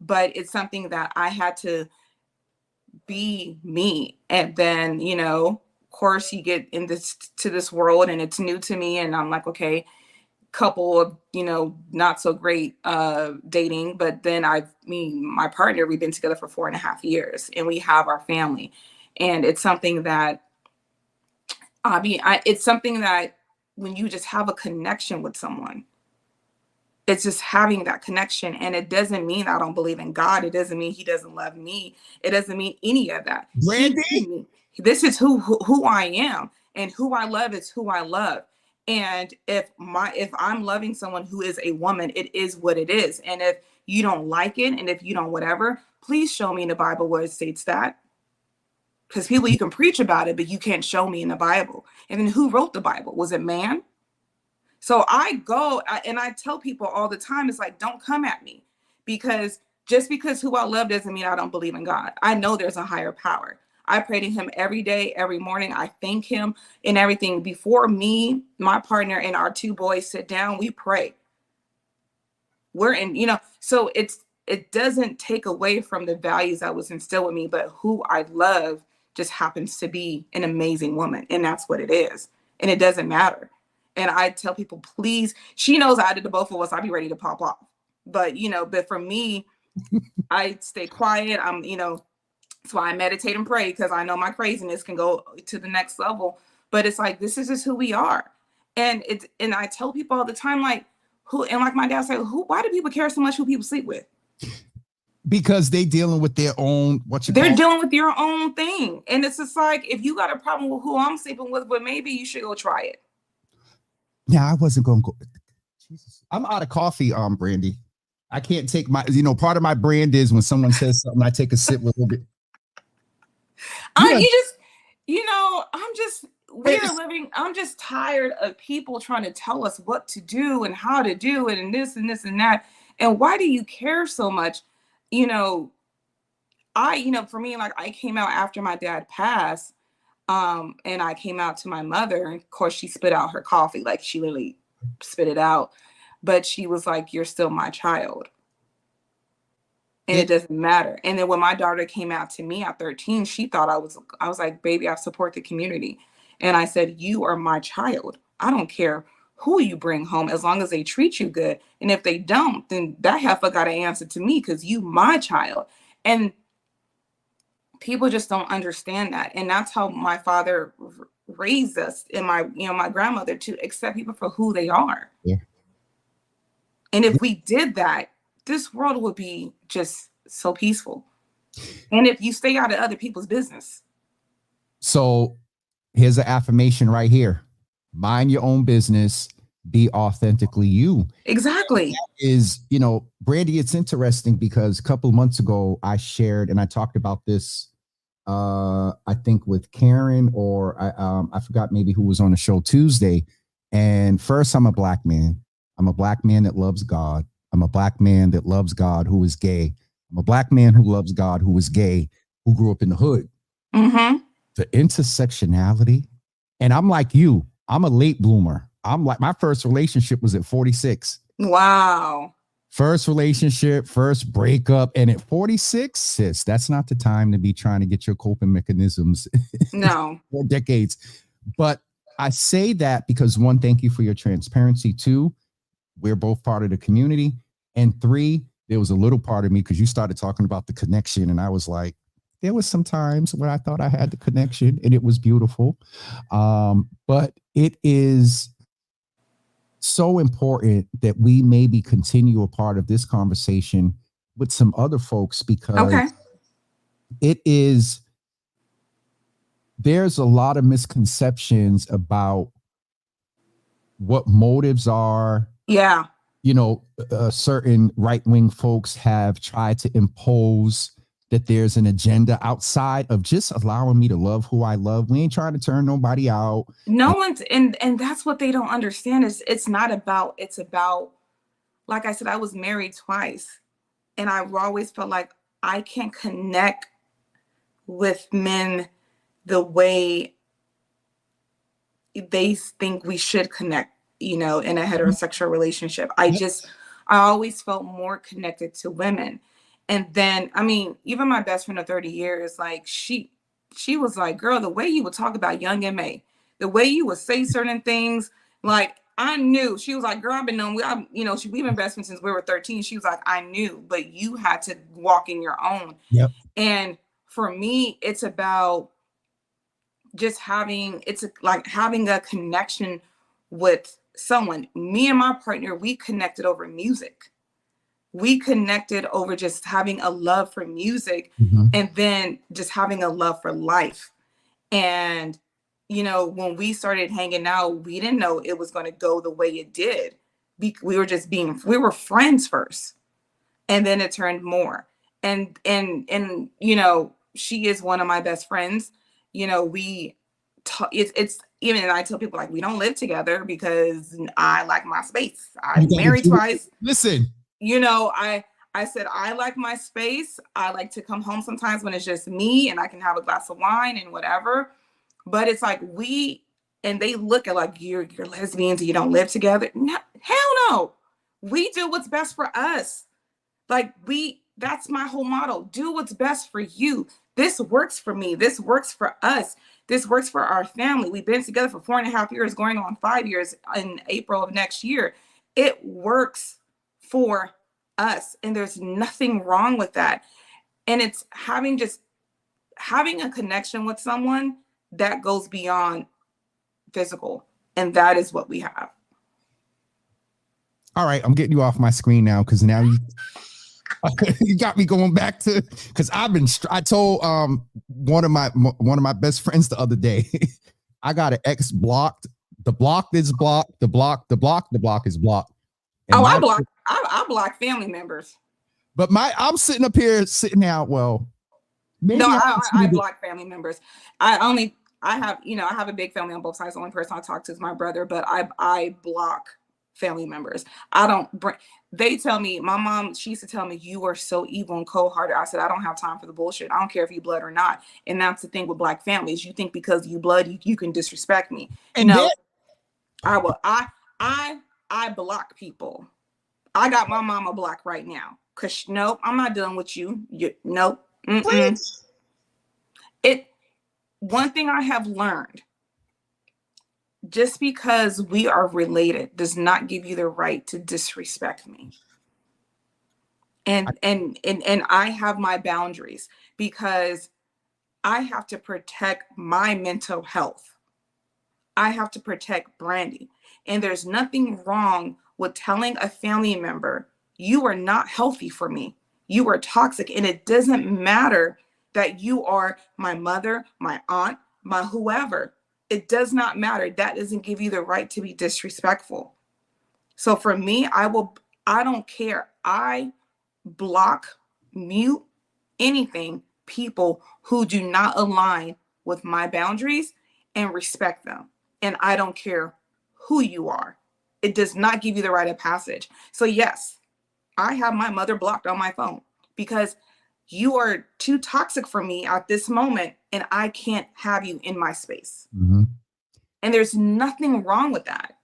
But it's something that I had to be me. And then, of course, you get to this world and it's new to me. And I'm like, okay, couple of, not so great dating. But then my partner, we've been together for 4.5 years, and we have our family. And it's something that, it's something that when you just have a connection with someone, it's just having that connection. And it doesn't mean I don't believe in God. It doesn't mean he doesn't love me. It doesn't mean any of that. Brandee? This is who I am, and who I love is who I love. And if I'm loving someone who is a woman, it is what it is. And if you don't like it, and if you don't whatever, please show me in the Bible where it states that. Because people, you can preach about it, but you can't show me in the Bible. And then who wrote the Bible? Was it man? So I tell people all the time, it's like, don't come at me, because just because who I love doesn't mean I don't believe in God. I know there's a higher power. I pray to him every day, every morning. I thank him in everything. Before me, my partner, and our 2 boys sit down, we pray. So it doesn't take away from the values that was instilled with me, but who I love just happens to be an amazing woman. And that's what it is. And it doesn't matter. And I tell people, please, she knows I did the both of us, I'd be ready to pop off. But, but for me, I stay quiet. That's why I meditate and pray, because I know my craziness can go to the next level. But it's like, this is just who we are. And I tell people all the time, like, like my dad said, why do people care so much who people sleep with? Because they dealing with their own, they're dealing with your own thing. And it's just like, if you got a problem with who I'm sleeping with, but maybe you should go try it. Yeah, I wasn't going to go. Jesus. I'm out of coffee, Brandee. I can't take my, part of my brand is when someone says something, I take a sip with a little bit. I'm just tired of people trying to tell us what to do and how to do it and this and this and that. And why do you care so much? For me, like, I came out after my dad passed, and I came out to my mother, and of course she spit out her coffee, like she literally spit it out. But she was like, you're still my child. And it doesn't matter. And then when my daughter came out to me at 13, she thought I was like, baby, I support the community. And I said, you are my child. I don't care who you bring home, as long as they treat you good. And if they don't, then that heifer got to answer to me, because you my child. And people just don't understand that. And that's how my father raised us, and my grandmother, to accept people for who they are. Yeah. And if we did that, this world would be just so peaceful. And if you stay out of other people's business. So here's an affirmation right here. Mind your own business. Be authentically you. Exactly. Brandee, it's interesting because a couple of months ago, I shared, and I talked about this, I think with Karen, or I forgot maybe who was on the show Tuesday. And first, I'm a black man. I'm a black man that loves God. I'm a black man that loves God who is gay. I'm a black man who loves God who is gay, who grew up in the hood. Mm-hmm. The intersectionality. And I'm like you. I'm a late bloomer. I'm like, my first relationship was at 46. Wow. First relationship, first breakup. And at 46, sis, that's not the time to be trying to get your coping mechanisms. No. For decades. But I say that because, one, thank you for your transparency. 2, we're both part of the community. And 3, there was a little part of me, because you started talking about the connection, and I was like, there was some times when I thought I had the connection and it was beautiful. But it is so important that we maybe continue a part of this conversation with some other folks, because there's a lot of misconceptions about what motives are. Yeah. Certain right-wing folks have tried to impose that there's an agenda outside of just allowing me to love who I love. We ain't trying to turn nobody out. No one's, and that's what they don't understand is it's about, like I said, I was married twice, and I've always felt like I can't connect with men the way they think we should connect, in a heterosexual relationship. I always felt more connected to women. And then, I mean, even my best friend of 30 years, like she was like, girl, the way you would talk about Young M.A., the way you would say certain things, like I knew. She was like, girl, I've been known, we've been best friends since we were 13. She was like, I knew, but you had to walk in your own. Yep. And for me, it's about just having a connection with someone. Me and my partner, we connected over music. We connected over just having a love for music, and then just having a love for life. And, when we started hanging out, we didn't know it was going to go the way it did. We were friends first, and then it turned more. And she is one of my best friends. It's even, and I tell people, like, we don't live together because I like my space. I'm married twice. Listen. I said, I like my space. I like to come home sometimes when it's just me and I can have a glass of wine and whatever. But it's like and they look at like, you're lesbians and you don't live together. No, hell no. We do what's best for us. Like that's my whole motto. Do what's best for you. This works for me. This works for us. This works for our family. We've been together for 4.5 years, going on 5 years in April of next year. It works for us, and there's nothing wrong with that. And it's having a connection with someone that goes beyond physical, and that is what we have. All right, I'm getting you off my screen now, because now you got me going back to, because I told one of my best friends the other day, I got an ex blocked. The block is blocked. The block is blocked. And I block family members. But I'm sitting up here now. Well, maybe I block family members. I have a big family on both sides. The only person I talk to is my brother, but I block family members. They tell me, my mom, she used to tell me, you are so evil and cold-hearted. I said, I don't have time for the bullshit. I don't care if you blood or not. And that's the thing with Black families. You think because you blood, you can disrespect me. And I will. I block people. I got my mama blocked right now. Cause nope, I'm not dealing with you. Nope. One thing I have learned, just because we are related does not give you the right to disrespect me. And I have my boundaries, because I have to protect my mental health. I have to protect Brandee. And there's nothing wrong with telling a family member, you are not healthy for me. You are toxic. And it doesn't matter that you are my mother, my aunt, my whoever. It does not matter. That doesn't give you the right to be disrespectful. So for me, I don't care. I block, mute, anything, people who do not align with my boundaries, and respect them. And I don't care who you are. It does not give you the right of passage. So yes, I have my mother blocked on my phone, because you are too toxic for me at this moment, and I can't have you in my space. And there's nothing wrong with that.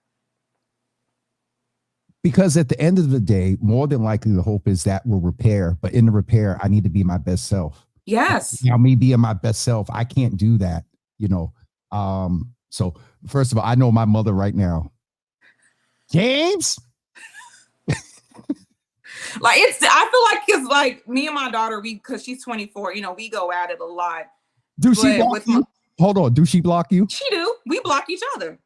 Because at the end of the day, more than likely, the hope is that we'll repair. But in the repair, I need to be my best self. Yes. Now, me being my best self, I can't do that, So first of all, I know my mother right now. James. Like I feel like it's like me and my daughter, because she's 24, we go at it a lot. Do she block you? Hold on. Do she block you? She do. We block each other.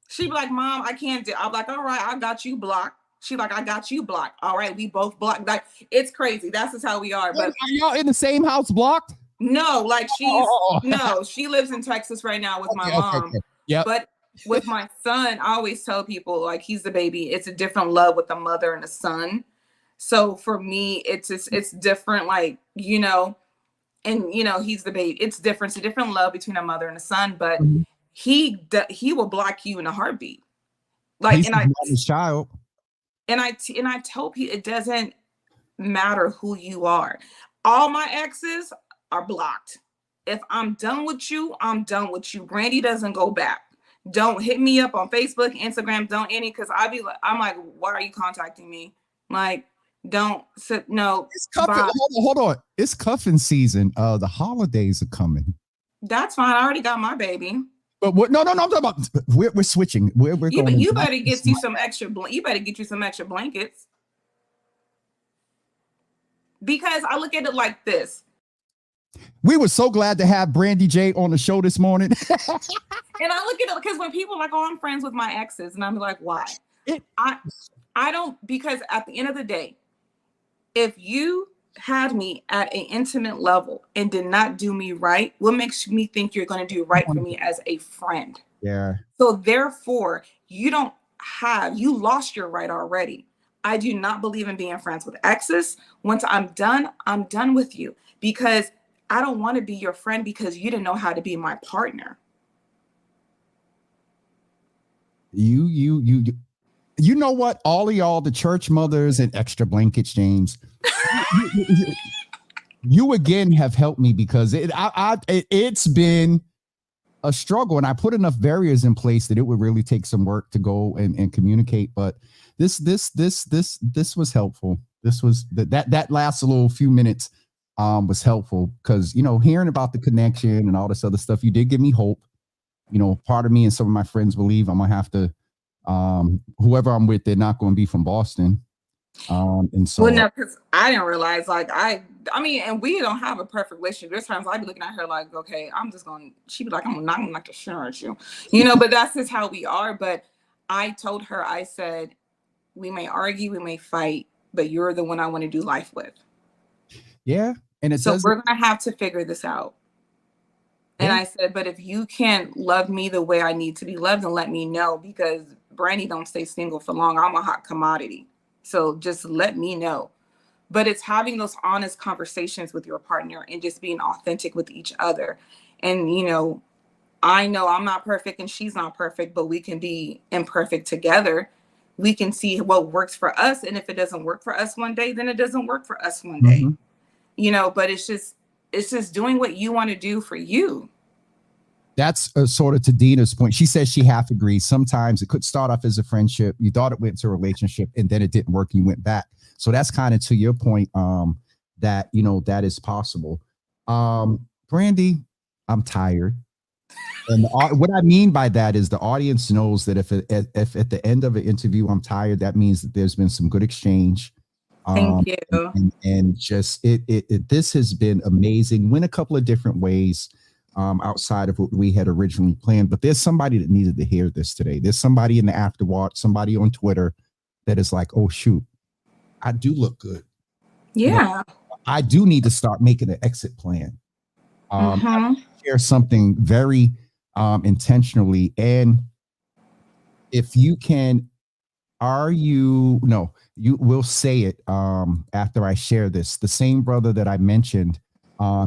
She be like, Mom, I can't do. I'm like, all right, I got you blocked. She like, I got you blocked. All right, we both blocked. Like, it's crazy. That's just how we are. But are y'all in the same house blocked? No, like she lives in Texas right now with my mom. Okay. Yeah. But with my son, I always tell people, like, he's the baby. It's a different love with the mother and the son. So for me, it's different, like, and he's the baby. It's different. It's a different love between a mother and a son, but he will block you in a heartbeat. Like, he's his child. And I tell people, it doesn't matter who you are. All my exes are blocked. If I'm done with you, I'm done with you. Brandee doesn't go back. Don't hit me up on Facebook, Instagram, don't any, because I'm like, why are you contacting me? Like, don't sit. No, it's cuffing. Hold on. It's cuffing season. The holidays are coming. That's fine. I already got my baby. But what? No. I'm talking about. We're switching. We're going. You better get you some extra. You better get you some extra blankets. Because I look at it like this. We were so glad to have Brandee J on the show this morning. And I look at it because when people are like, oh, I'm friends with my exes, and I'm like, why? I don't, because at the end of the day, if you had me at an intimate level and did not do me right, what makes me think you're going to do right for me as a friend? Yeah. So therefore, you lost your right already. I do not believe in being friends with exes. Once I'm done with you, because I don't want to be your friend because you didn't know how to be my partner. You know what? All of y'all, the church mothers and extra blankets, James, you again have helped me, because it's been a struggle, and I put enough barriers in place that it would really take some work to go and communicate. But this was helpful. This was that last little few minutes was helpful, because hearing about the connection and all this other stuff, you did give me hope. Part of me and some of my friends believe I'm gonna have to, whoever I'm with, they're not going to be from Boston. And so, well, no, because I didn't realize, like, I mean, and we don't have a perfect relationship. There's times I'd be looking at her like, okay, she'd be like, I'm not gonna like to share at you, but that's just how we are. But I told her, I said, we may argue, we may fight, but you're the one I want to do life with. Yeah. And so we're gonna have to figure this out. And I said, but if you can't love me the way I need to be loved, then let me know, because Brandee don't stay single for long. I'm a hot commodity. So just let me know. But it's having those honest conversations with your partner and just being authentic with each other. And, I know I'm not perfect and she's not perfect, but we can be imperfect together. We can see what works for us. And if it doesn't work for us one day, then it doesn't work for us one day. But it's just doing what you want to do for you. That's sort of to Dina's point. She says she half agrees. Sometimes it could start off as a friendship. You thought it went to a relationship, and then it didn't work. And you went back. So that's kind of to your point, that, that is possible. Brandee, I'm tired. And what I mean by that is the audience knows that if at the end of an interview I'm tired, that means that there's been some good exchange. Thank you. And just this has been amazing. Went a couple of different ways outside of what we had originally planned, but there's somebody that needed to hear this today. There's somebody in the afterwatch, somebody on Twitter that is like, oh shoot, I do look good. Yeah. I do need to start making an exit plan. Share something very intentionally. And if you can, you will say it after I share this. The same brother that I mentioned,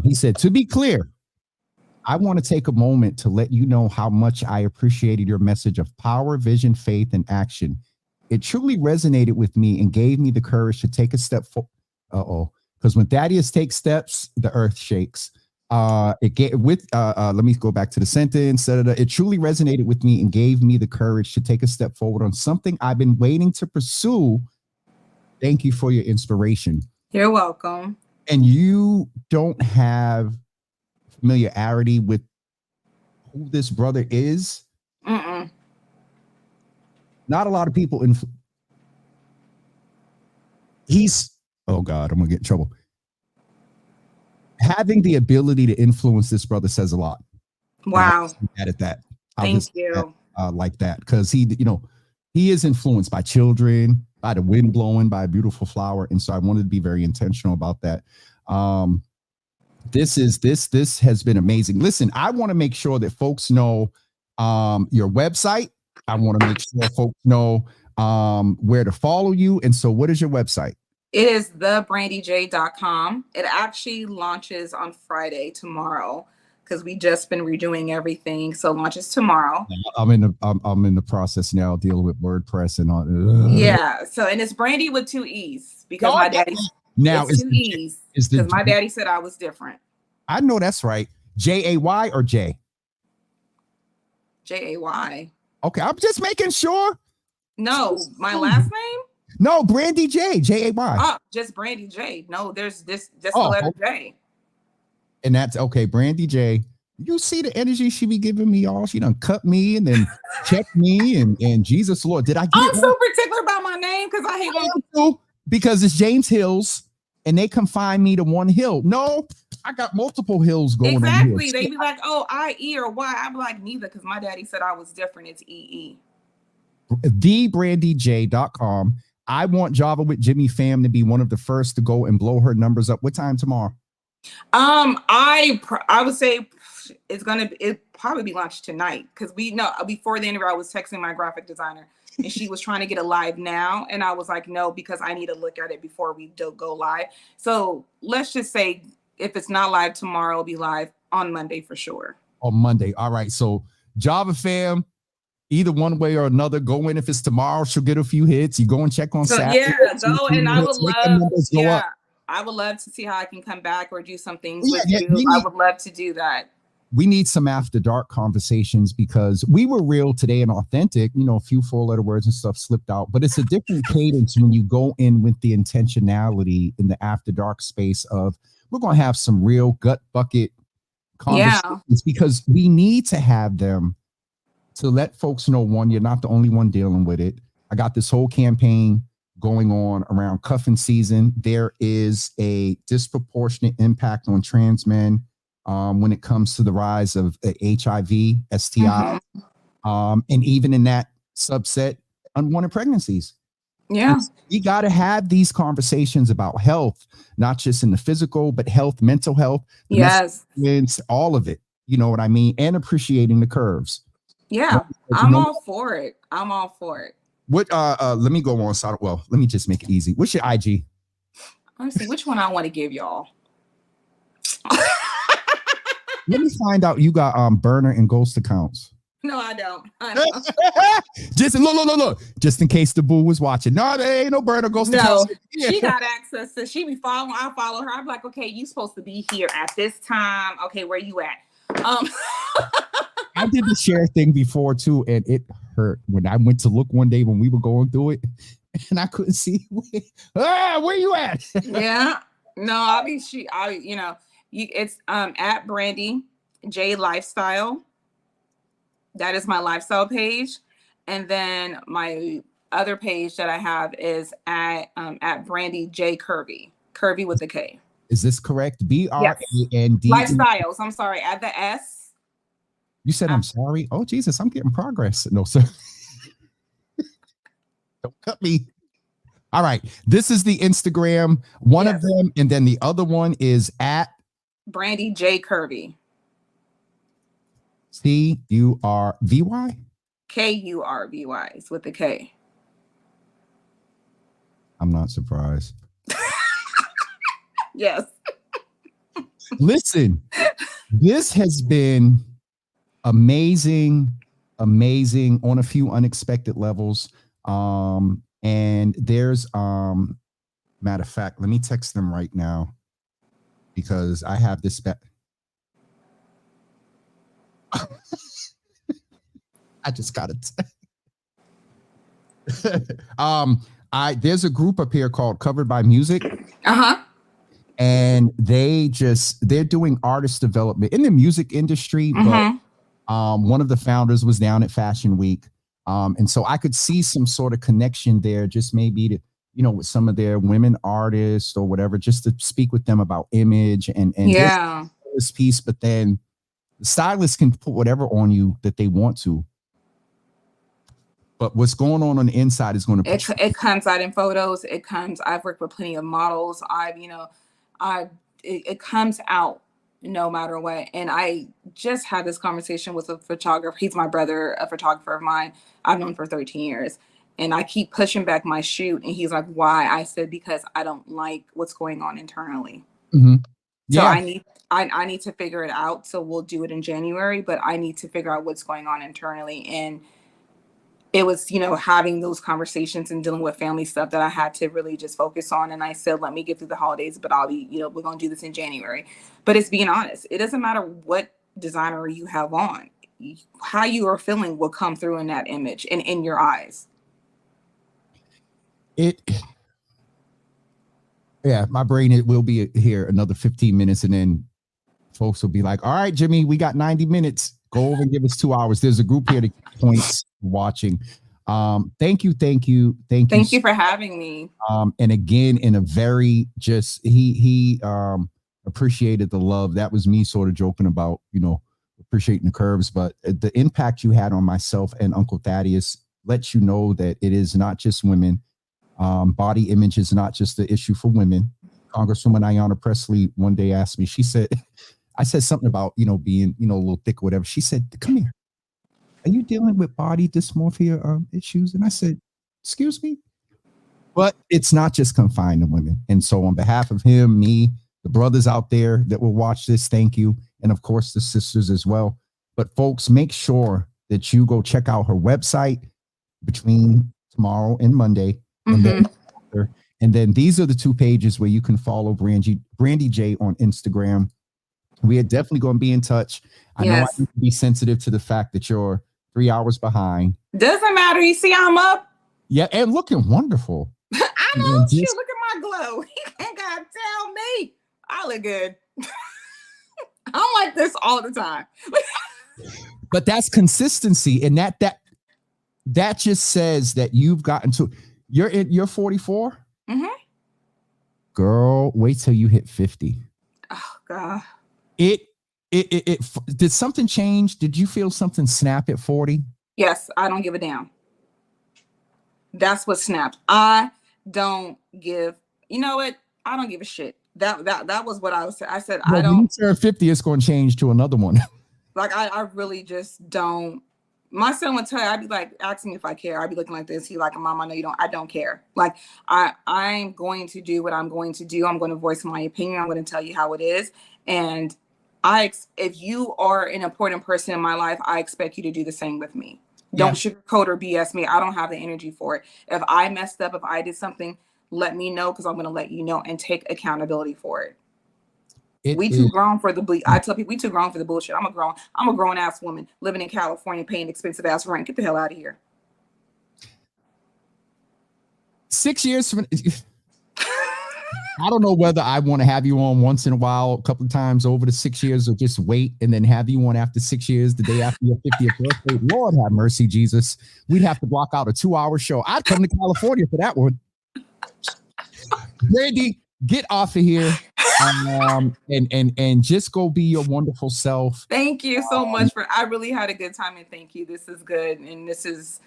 he said, to be clear, I want to take a moment to let you know how much I appreciated your message of power, vision, faith, and action. It truly resonated with me and gave me the courage to take a step forward. Because when Thaddeus takes steps, the earth shakes. Let me go back to the sentence. It truly resonated with me and gave me the courage to take a step forward on something I've been waiting to pursue. Thank you for your inspiration. You're welcome. And you don't have familiarity with who this brother is. Not a lot of people he's, oh God, I'm gonna get in trouble. Having the ability to influence this brother says a lot. Wow. At that. Thank you. Like that, because he is influenced by children, by the wind blowing, by a beautiful flower, and so I wanted to be very intentional about that. This has been amazing. Listen, I want to make sure that folks know your website. I want to make sure folks know where to follow you. And so, what is your website? It is thebrandeej.com. It actually launches on Friday, tomorrow, because we just been redoing everything. So launches tomorrow. I'm in the process now dealing with WordPress and all. Yeah. So, and it's Brandee with 2 E's because my daddy now it's 2 E's because my daddy said I was different. I know that's right. Jay or J? Jay. Okay, I'm just making sure. No, my last name. No, Brandee J. Jay. Oh, just Brandee J. No, there's just the letter J. And that's okay. Brandee J. You see the energy she be giving me, y'all. She done cut me and then checked me and Jesus Lord. Did I get I'm so particular about my name because I hate when because it's James Hills and they confine me to one hill. No, I got multiple hills going on. Exactly. They be like, oh, I-E or Y. I'm like, neither, because my daddy said I was different. It's E-E. TheBrandeeJ.com. I want Java with Jimmy fam to be one of the first to go and blow her numbers up. What time tomorrow? I would say it probably be launched tonight because before the interview I was texting my graphic designer and she was trying to get it live now, and I was like, no, because I need to look at it before we go live. So let's just say if it's not live tomorrow, it'll be live on Monday for sure. On Monday, all right. So Java fam, either one way or another, go in. If it's tomorrow, she'll get a few hits. You go and check on Saturday. Yeah, go, and I would love, I would love to see how I can come back or do some things with you. I would love to do that. We need some after dark conversations because we were real today and authentic. A few 4-letter words and stuff slipped out, but it's a different cadence when you go in with the intentionality in the after dark space of we're going to have some real gut bucket conversations because we need to have them to let folks know, one, you're not the only one dealing with it. I got this whole campaign going on around cuffing season. There is a disproportionate impact on trans men when it comes to the rise of HIV, STI, and even in that subset, unwanted pregnancies. Yeah. We got to have these conversations about health, not just in the physical, but health, mental health, all of it. You know what I mean? And appreciating the curves. Yeah, I'm all for it. What let me go on side. Well, let me just make it easy. What's your IG? Honestly, which one I want to give y'all? Let me find out you got burner and ghost accounts. No, I don't. Just look. Just in case the boo was watching. No, there ain't no burner ghost accounts. She got access to. She be following. I follow her. I'm like, okay, you supposed to be here at this time. Okay, where you at? I did the share thing before too, and it hurt when I went to look one day when we were going through it, and I couldn't see where you at. Yeah, no, it's at Brandee J Lifestyle. That is my lifestyle page, and then my other page that I have is at Brandee J Kurves with a K. Is this correct? BRAND Lifestyles. I'm sorry, add the S. You said I'm sorry. Oh Jesus, I'm getting progress. No, sir. Don't cut me. All right. This is the Instagram, one of them, and then the other one is at Brandee J Kurves. CURVY? KURVY is with the K. I'm not surprised. Yes. Listen, this has been amazing on a few unexpected levels. And there's matter of fact, let me text them right now because I have this I just got it. There's a group up here called Covered by Music. And they're doing artist development in the music industry, but one of the founders was down at Fashion Week. And so I could see some sort of connection there, just maybe with some of their women artists or whatever, just to speak with them about image and Yeah. this piece. But then the stylist can put whatever on you that they want to. But what's going on the inside is going to it comes out in photos. I've worked with plenty of models. It comes out no matter what. And I just had this conversation with a photographer. He's my brother, a photographer of mine. I've known for 13 years. And I keep pushing back my shoot. And he's like, why? I said, because I don't like what's going on internally. Mm-hmm. So yeah. I need to figure it out. So we'll do it in January, but I need to figure out what's going on internally. And it was, having those conversations and dealing with family stuff that I had to really just focus on. And I said, let me get through the holidays, but I'll be, we're going to do this in January. But it's being honest. It doesn't matter what designer you have on. How you are feeling will come through in that image and in your eyes. My brain will be here another 15 minutes. And then folks will be like, all right, Jimmy, we got 90 minutes. Go over and give us 2 hours. There's a group here to points watching. Thank you for having me. And again, in a very he appreciated the love. That was me sort of joking about, appreciating the Kurves, but the impact you had on myself and Uncle Thaddeus lets you know that it is not just women. Body image is not just the issue for women. Congresswoman Ayanna Pressley one day asked me, she said, I said something about, being, a little thick or whatever. She said, come here. Are you dealing with body dysmorphia issues? And I said, excuse me? But it's not just confined to women. And so on behalf of him, me, the brothers out there that will watch this, thank you. And of course, the sisters as well. But folks, make sure that you go check out her website between tomorrow and Monday. Mm-hmm. And then these are the 2 pages where you can follow Brandee J on Instagram. We are definitely going to be in touch. I know I need to be sensitive to the fact that you're 3 hours behind. Doesn't matter. You see, I'm up. Yeah, and looking wonderful. I know. Look at my glow. You ain't got to tell me. I look good. I'm like this all the time. But that's consistency, and that just says that you've gotten to. You're 44. Mm-hmm. Girl, wait till you hit 50. Oh God. It did something change? Did you feel something snap at 40? Yes, I don't give a damn. That's what snapped. I don't give. You know what? I don't give a shit. That was what I was saying. I said, well, I don't. When you turn 50, it's going to change to another one. Like I really just don't. My son would tell you, I'd be like, ask me if I care. I'd be looking like this. He like, Mom, I know you don't. I don't care. Like I'm going to do what I'm going to do. I'm going to voice my opinion. I'm going to tell you how it is. And if you are an important person in my life, I expect you to do the same with me. Don't sugarcoat or BS me. I don't have the energy for it. If I messed up, if I did something, let me know, because I'm going to let you know and take accountability for it. We too grown for the I tell people we too grown for the bullshit. I'm a grown ass woman living in California paying expensive ass rent. Get the hell out of here. 6 years from I don't know whether I want to have you on once in a while, a couple of times over the 6 years, or just wait and then have you on after 6 years, the day after your 50th birthday. Lord have mercy, Jesus. We'd have to block out a 2-hour show. I'd come to California for that one. Brandee, get off of here. And just go be your wonderful self. Thank you so much I really had a good time, and thank you. This is good. And this is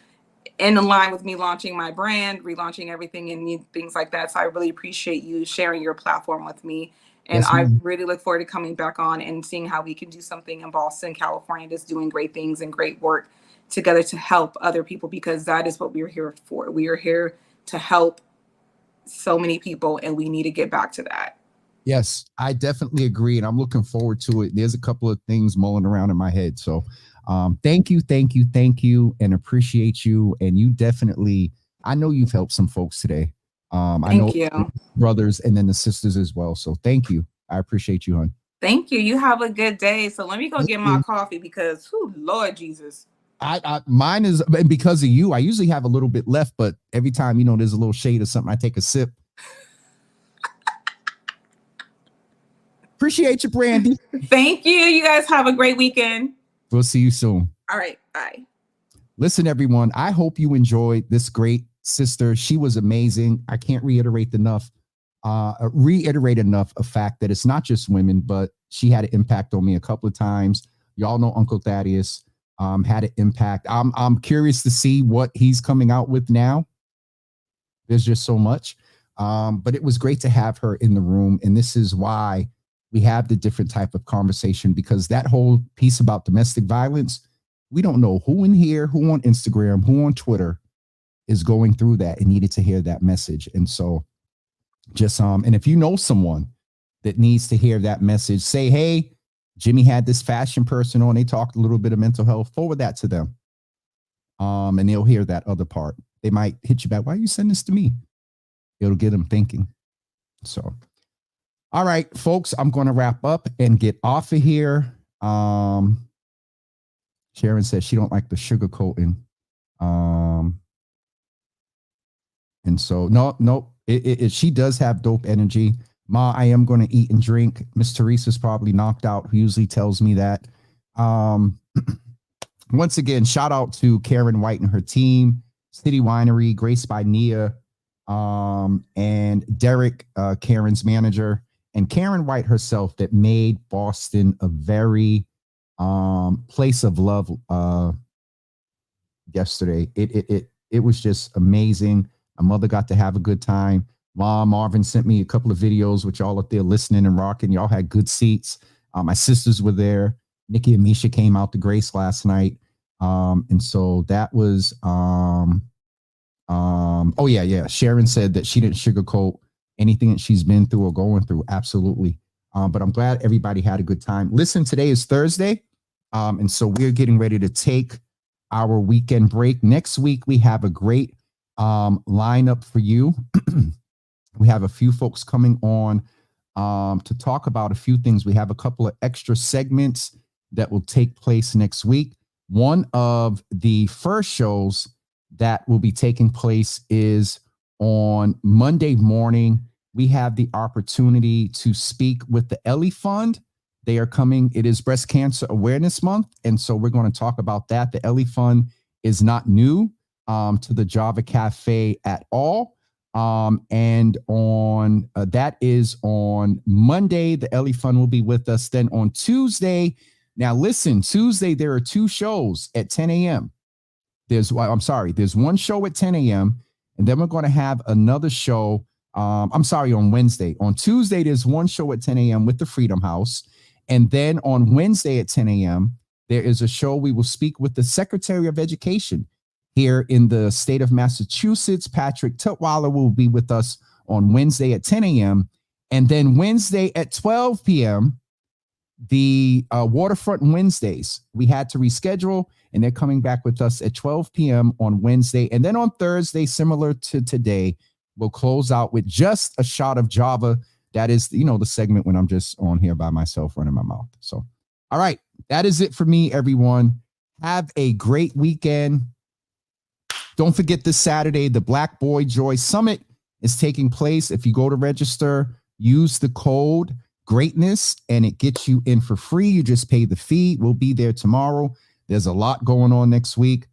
in line with me launching my brand, relaunching everything and things like that. So I really appreciate you sharing your platform with me. And yes, I really look forward to coming back on and seeing how we can do something in Boston, California, just doing great things and great work together to help other people, because that is what we're here for. We are here to help so many people, and we need to get back to that. Yes, I definitely agree. And I'm looking forward to it. There's a couple of things mulling around in my head. So thank you, and appreciate you. And you definitely, I know you've helped some folks today. I know you. Brothers and then the sisters as well. So thank you. I appreciate you, hon. Thank you. You have a good day. So let me go get my coffee, because, Lord Jesus. Mine is because of you. I usually have a little bit left, but every time, there's a little shade or something, I take a sip. Appreciate you, Brandee. Thank you. You guys have a great weekend. We'll see you soon. All right. Bye. Listen, everyone, I hope you enjoyed this great sister. She was amazing. I can't reiterate enough a fact that it's not just women, but she had an impact on me a couple of times. Y'all know Uncle Thaddeus had an impact. I'm curious to see what he's coming out with now. There's just so much. But it was great to have her in the room. And this is why we have the different type of conversation, because that whole piece about domestic violence, we don't know who in here, who on Instagram, who on Twitter is going through that and needed to hear that message. And so just, and if you know someone that needs to hear that message, say, hey, Jimmy had this fashion person on, they talked a little bit of mental health, forward that to them. And they'll hear that other part. They might hit you back. Why you send this to me? It'll get them thinking. So, all right, folks, I'm going to wrap up and get off of here. Sharon says she don't like the sugar coating. And so, no, she does have dope energy. Ma, I am going to eat and drink. Miss Teresa's probably knocked out, who usually tells me that. Once again, shout out to Karen White and her team, City Winery, Grace by Nia, and Derek, Karen's manager, and Karen White herself, that made Boston a very place of love yesterday. It was just amazing. My mother got to have a good time. Mom, Marvin sent me a couple of videos with y'all up there listening and rocking. Y'all had good seats. My sisters were there. Nikki and Misha came out to Grace last night. And so that was, oh yeah. Sharon said that she didn't sugarcoat anything that she's been through or going through. Absolutely. But I'm glad everybody had a good time. Listen, today is Thursday. And so we're getting ready to take our weekend break. Next week, we have a great lineup for you. We have a few folks coming on to talk about a few things. We have a couple of extra segments that will take place next week. One of the first shows that will be taking place is on Monday morning. We have the opportunity to speak with the Ellie Fund. They are coming. It is Breast Cancer Awareness Month. And so we're going to talk about that. The Ellie Fund is not new to the Java Cafe at all. And on that is on Monday. The Ellie Fund will be with us. Then on Tuesday, now listen, Tuesday, there are two shows at 10 a.m. There's one show at 10 a.m. and then we're going to have another show. On Wednesday. On Tuesday, there's one show at 10 a.m. with the Freedom House. And then on Wednesday at 10 a.m., there is a show. We will speak with the Secretary of Education here in the state of Massachusetts. Patrick Tutwiler will be with us on Wednesday at 10 a.m. And then Wednesday at 12 p.m., the Waterfront Wednesdays, we had to reschedule, and they're coming back with us at 12 p.m. on Wednesday. And then on Thursday, similar to today, we'll close out with just a shot of Java. That is, the segment when I'm just on here by myself running my mouth. So, all right, that is it for me, everyone. Have a great weekend. Don't forget this Saturday, the Black Boy Joy Summit is taking place. If you go to register, use the code GREATNESS and it gets you in for free. You just pay the fee. We'll be there tomorrow. There's a lot going on next week.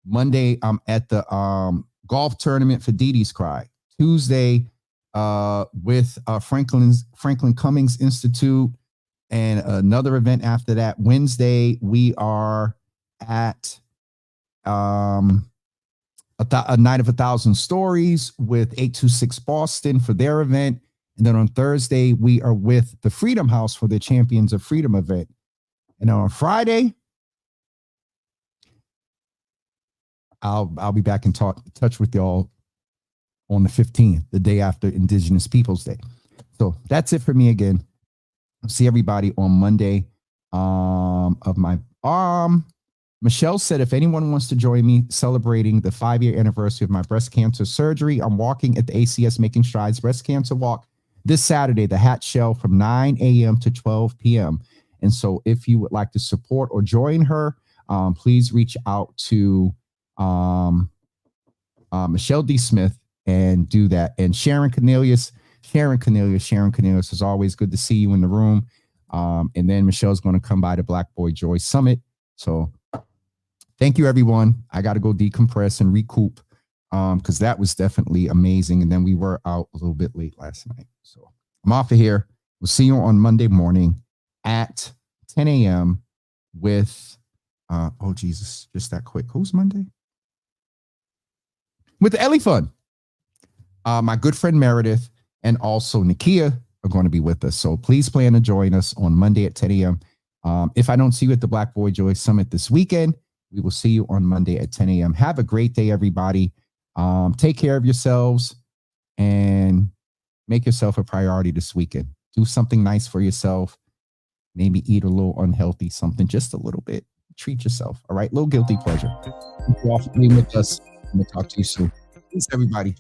Monday, I'm at the golf tournament for Dee Dee's Cry. Tuesday, with Franklin Cummings Institute, and another event after that. Wednesday, we are at a Night of 1,000 Stories with 826 Boston for their event. And then on Thursday, we are with the Freedom House for their Champions of Freedom event. And on Friday, I'll be back in touch with y'all on the 15th, the day after Indigenous Peoples Day. So that's it for me again. I'll see everybody on Monday. Michelle said, if anyone wants to join me celebrating the 5-year anniversary of my breast cancer surgery, I'm walking at the ACS Making Strides Breast Cancer Walk this Saturday, the Hat Shell, from 9 a.m. to 12 p.m. And so if you would like to support or join her, please reach out to Michelle D. Smith and do that. And Sharon Cornelius, is always good to see you in the room. And then Michelle's going to come by the Black Boy Joy Summit. So thank you, everyone. I got to go decompress and recoup. because that was definitely amazing. And then we were out a little bit late last night. So I'm off of here. We'll see you on Monday morning at 10 a.m. with, oh, Jesus, just that quick. Who's Monday? With the Ellie Fun. My good friend Meredith and also Nakia are going to be with us. So please plan to join us on Monday at 10 a.m. If I don't see you at the Black Boy Joy Summit this weekend, we will see you on Monday at 10 a.m. Have a great day, everybody. Take care of yourselves and make yourself a priority this weekend. Do something nice for yourself. Maybe eat a little unhealthy something, just a little bit. Treat yourself. All right. Little guilty pleasure. Thank you all for being with us. I'm going to talk to you soon. Peace, everybody.